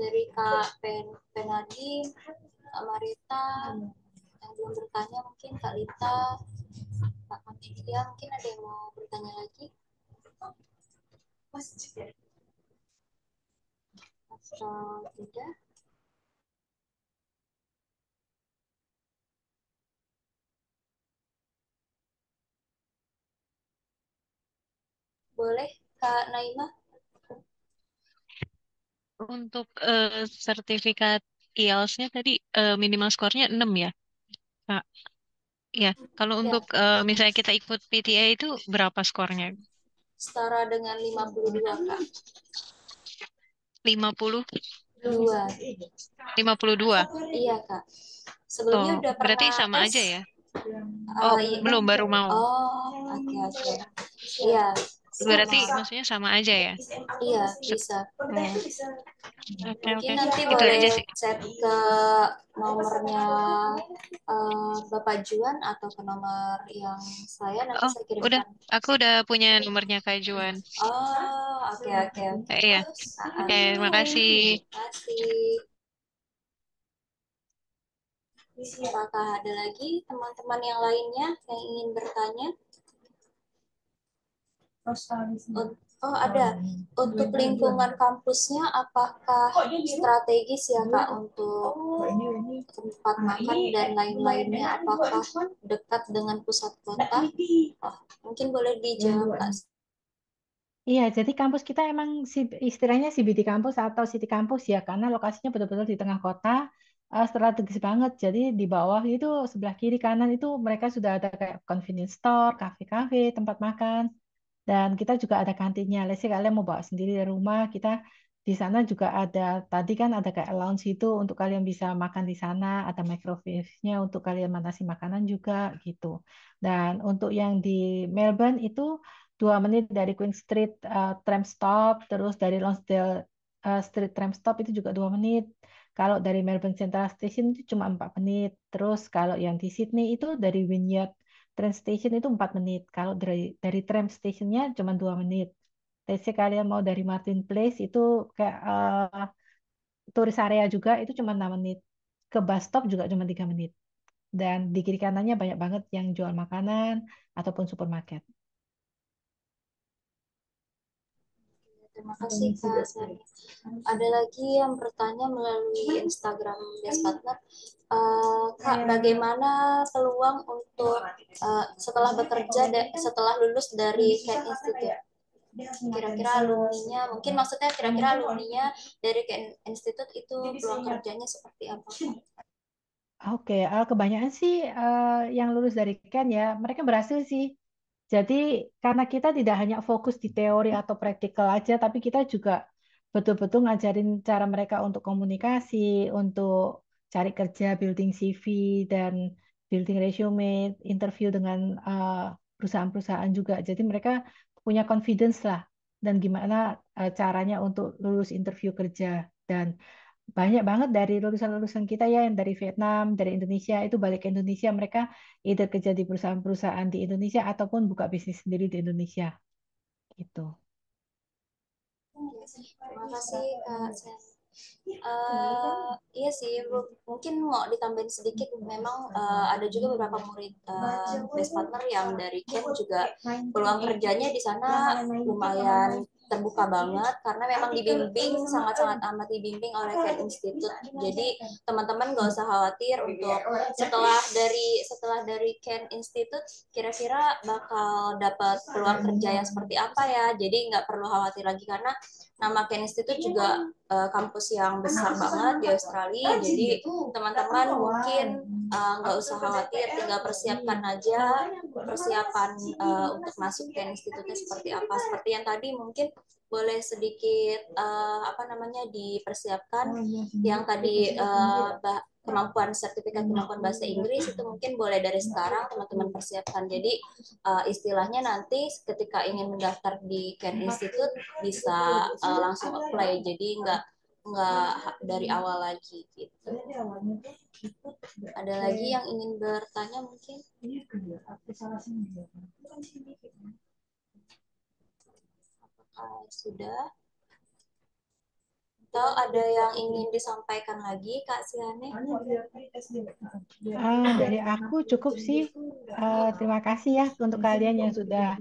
dari Kak Penadi, Kak Marita, yang belum bertanya mungkin Kak Lita, Kak Amelia, mungkin ada yang mau bertanya lagi? Atau tidak? Boleh Kak Naima? Untuk sertifikat IELTS-nya tadi minimal skornya 6 ya, Kak. Ya, kalau Ya, untuk misalnya kita ikut PTA itu berapa skornya? setara dengan 52 Kak. 50, 2. 52. Iya Kak. Sebelumnya Oh, udah berarti pernah sama tes? aja ya? Oh, Iya. belum, baru mau. Oh, oke oke. Iya, Berarti sama. maksudnya sama aja ya? Iya, Set- bisa. oh, oke, Mungkin oke. nanti Itu boleh aja sih. chat ke nomornya Bapak Juan atau ke nomor yang saya nanti Oh, saya udah. kirimkan. Aku udah punya nomornya Kak Juan. Oh, oke oke oke. Iya. Ah, Oke, terima kasih. terima kasih. Apakah ada lagi teman-teman yang lainnya yang ingin bertanya? Oh, ada. Untuk lingkungan kampusnya, apakah strategis ya, Kak, untuk tempat makan dan lain-lainnya? Apakah dekat dengan pusat kota? Oh, mungkin boleh dijawab, Kak. Iya, jadi kampus kita emang istilahnya CBD kampus atau city kampus ya, karena lokasinya betul-betul di tengah kota, strategis banget. Jadi di bawah itu sebelah kiri kanan itu mereka sudah ada kayak convenience store, kafe-kafe, tempat makan, dan kita juga ada kantinnya. Let's say kalian mau bawa sendiri dari rumah, kita di sana juga ada, tadi kan ada kayak lounge itu untuk kalian bisa makan di sana, ada microwave-nya untuk kalian manasi makanan juga gitu. Dan untuk yang di Melbourne itu 2 menit dari Queen Street tram stop, terus dari Lonsdale Street tram stop itu juga 2 menit. Kalau dari Melbourne Central Station itu cuma 4 menit. Terus kalau yang di Sydney itu dari Wynyard train station itu 4 menit. Kalau dari tram stationnya cuma 2 menit. Let's say kalian mau dari Martin Place itu kayak turis area juga itu cuma 6 menit. Ke bus stop juga cuma 3 menit. Dan di kiri kanannya banyak banget yang jual makanan ataupun supermarket. Terima kasih Kak Sari. Ada lagi yang bertanya melalui Instagram Best Partner. Kak, bagaimana peluang untuk setelah bekerja setelah lulus dari Ken Institute? Kira-kira alumninya, mungkin maksudnya kira-kira alumninya dari Ken Institute itu peluang kerjanya seperti apa? Oke, kebanyakan sih yang lulus dari Ken ya, mereka berhasil sih. Jadi karena kita tidak hanya fokus di teori atau praktikal aja, tapi kita juga betul-betul ngajarin cara mereka untuk komunikasi, untuk cari kerja, building CV, dan building resume, interview dengan perusahaan-perusahaan juga. Jadi mereka punya confidence lah, dan gimana caranya untuk lulus interview kerja. Dan banyak banget dari lulusan-lulusan kita ya yang dari Vietnam, dari Indonesia itu balik ke Indonesia mereka either kerja di perusahaan-perusahaan di Indonesia ataupun buka bisnis sendiri di Indonesia gitu. Terima kasih Kak Sen. Iya sih, mungkin mau ditambahin sedikit. Memang ada juga beberapa murid Best Partner yang dari Ken juga peluang kerjanya di sana lumayan terbuka banget karena memang dibimbing sangat-sangat amat dibimbing oleh Ken Institute. Jadi teman-teman nggak usah khawatir untuk setelah dari Ken Institute kira-kira bakal dapat peluang kerja yang seperti apa ya. Jadi nggak perlu khawatir lagi karena nama Ken Institute juga kampus yang besar banget di Australia. Jadi teman-teman mungkin nggak usah khawatir, tinggal persiapkan aja persiapan untuk masuk ke institutnya seperti apa. Seperti yang tadi mungkin boleh sedikit dipersiapkan yang tadi sertifikat kemampuan bahasa Inggris itu mungkin boleh dari sekarang teman-teman persiapkan. Jadi istilahnya nanti ketika ingin mendaftar di Ken Institute bisa langsung apply. Jadi nggak dari awal lagi gitu. Ada lagi yang ingin bertanya mungkin? Apakah sudah? Atau ada yang ingin disampaikan lagi Kak Siane? Dari aku cukup sih. Terima kasih ya untuk kalian yang sudah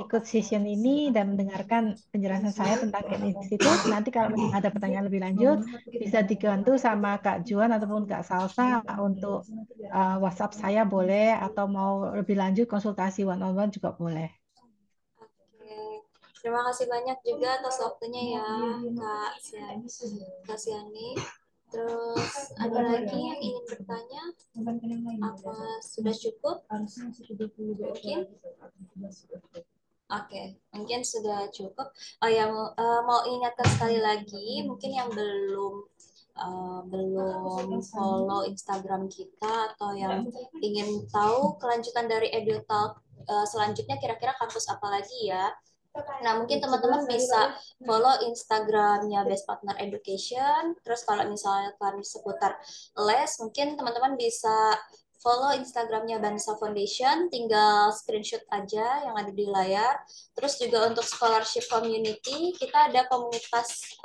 ikut session ini dan mendengarkan penjelasan saya tentang Ken Institute. Nanti kalau ada pertanyaan lebih lanjut, bisa dibantu sama Kak Juan ataupun Kak Salsa untuk WhatsApp saya boleh, atau mau lebih lanjut konsultasi one-on-one juga boleh. Terima kasih banyak juga atas waktunya ya Kak Siani. Terus ada lagi yang ingin bertanya? Apa sudah cukup? Mungkin? Oke, mungkin sudah cukup. Oh ya, mau ingatkan sekali lagi, mungkin yang belum follow Instagram kita atau yang ingin tahu kelanjutan dari EduTalk selanjutnya kira-kira kampus apa lagi ya. Nah, mungkin teman-teman bisa follow Instagramnya Best Partner Education. Terus kalau misalkan seputar les, mungkin teman-teman bisa follow Instagramnya Bansa Foundation. Tinggal screenshot aja yang ada di layar. Terus juga untuk scholarship community, kita ada komunitas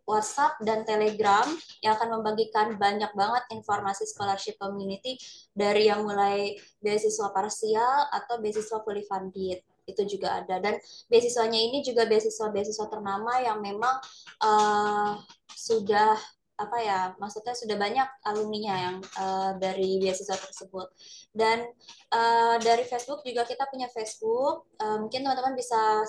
WhatsApp dan Telegram yang akan membagikan banyak banget informasi scholarship community dari yang mulai beasiswa parsial atau beasiswa fully funded. Itu juga ada, dan beasiswanya ini juga beasiswa ternama yang memang sudah maksudnya sudah banyak alumninya yang dari beasiswa tersebut. Dan dari Facebook juga kita punya Facebook, mungkin teman-teman bisa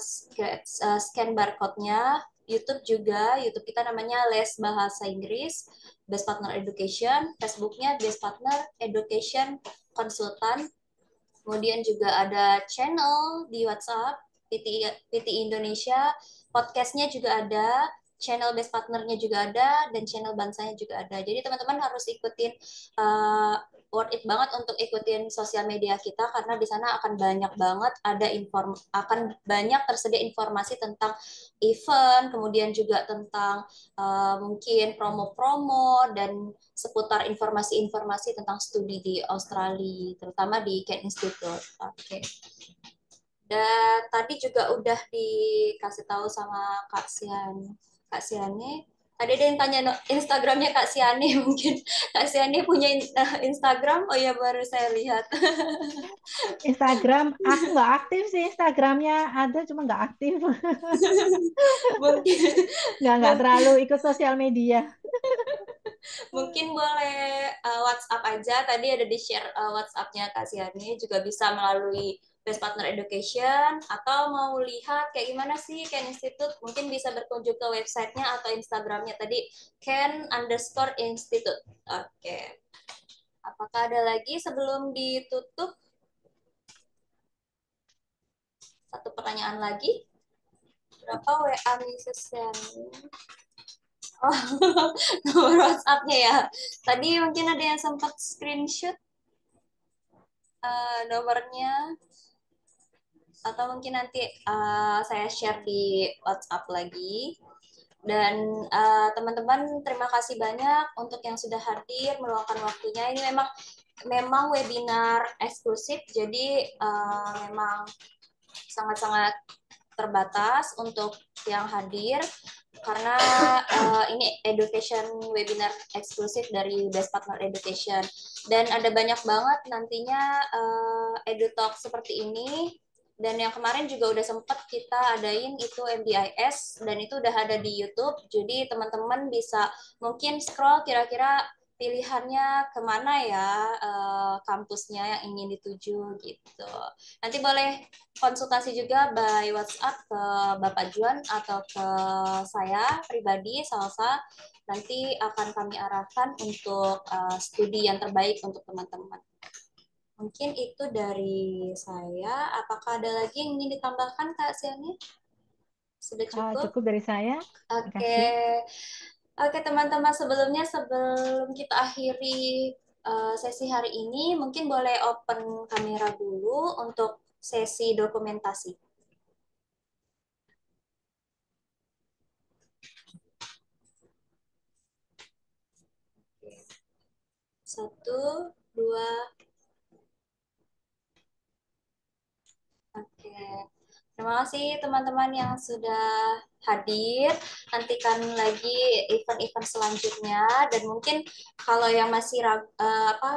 scan barcode-nya. YouTube juga, YouTube kita namanya Les Bahasa Inggris Best Partner Education, Facebooknya Best Partner Education Konsultan. Kemudian juga ada channel di WhatsApp PT Indonesia, podcastnya juga ada channel best partnernya juga ada, dan channel bansanya juga ada. Jadi teman-teman harus ikutin, worth it banget untuk ikutin sosial media kita, karena di sana akan banyak banget akan banyak tersedia informasi tentang event, kemudian juga tentang mungkin promo-promo dan seputar informasi-informasi tentang studi di Australia, terutama di Kent Institute. Oke. Dan tadi juga udah dikasih tahu sama Kak Siane. Ada yang tanya Instagramnya Kak Siane, mungkin Kak Siane punya Instagram? Oh ya, baru saya lihat. Instagram, aku nggak aktif sih. Instagramnya ada, cuma nggak aktif. Mungkin Nggak terlalu ikut sosial media. mungkin boleh WhatsApp aja. Tadi ada di share WhatsApp-nya Kak Siani, juga bisa melalui Best Partner Education, atau mau lihat kayak gimana sih Ken Institute, mungkin bisa berkunjung ke websitenya atau Instagramnya tadi, Ken_Institute. Oke. Apakah ada lagi sebelum ditutup? Satu pertanyaan lagi. Berapa WA Mrs. Yani? Oh, nomor WhatsApp-nya ya. Tadi mungkin ada yang sempat screenshot nomornya, atau mungkin nanti saya share di WhatsApp lagi. Dan teman-teman, terima kasih banyak untuk yang sudah hadir meluangkan waktunya. Ini memang webinar eksklusif, jadi memang sangat-sangat terbatas untuk yang hadir, karena ini education webinar eksklusif dari Best Partner Education, dan ada banyak banget nantinya EduTalk seperti ini. Dan yang kemarin juga udah sempet kita adain itu MBIS, dan itu udah ada di YouTube. Jadi teman-teman bisa mungkin scroll kira-kira pilihannya kemana ya, kampusnya yang ingin dituju gitu. Nanti boleh konsultasi juga by WhatsApp ke Bapak Juan atau ke saya pribadi, Salsa. Nanti akan kami arahkan untuk studi yang terbaik untuk teman-teman. Mungkin itu dari saya. Apakah ada lagi yang ingin ditambahkan, Kak Siani? Sudah cukup? Cukup dari saya. Oke. Oke, teman-teman, sebelum kita akhiri sesi hari ini, mungkin boleh open kamera dulu untuk sesi dokumentasi. Satu, dua. Oke. Terima kasih teman-teman yang sudah hadir. Nantikan lagi event-event selanjutnya, dan mungkin kalau yang masih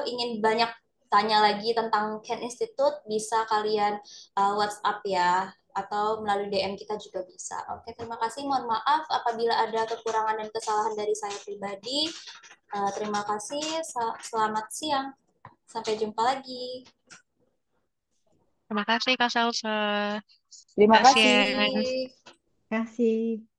ingin banyak tanya lagi tentang Ken Institute, bisa kalian WhatsApp ya, atau melalui DM kita juga bisa. Oke, terima kasih. Mohon maaf apabila ada kekurangan dan kesalahan dari saya pribadi. Terima kasih. Selamat siang. Sampai jumpa lagi. Terima kasih Kak Salsa. Terima Kak kasih. Sian. Terima kasih.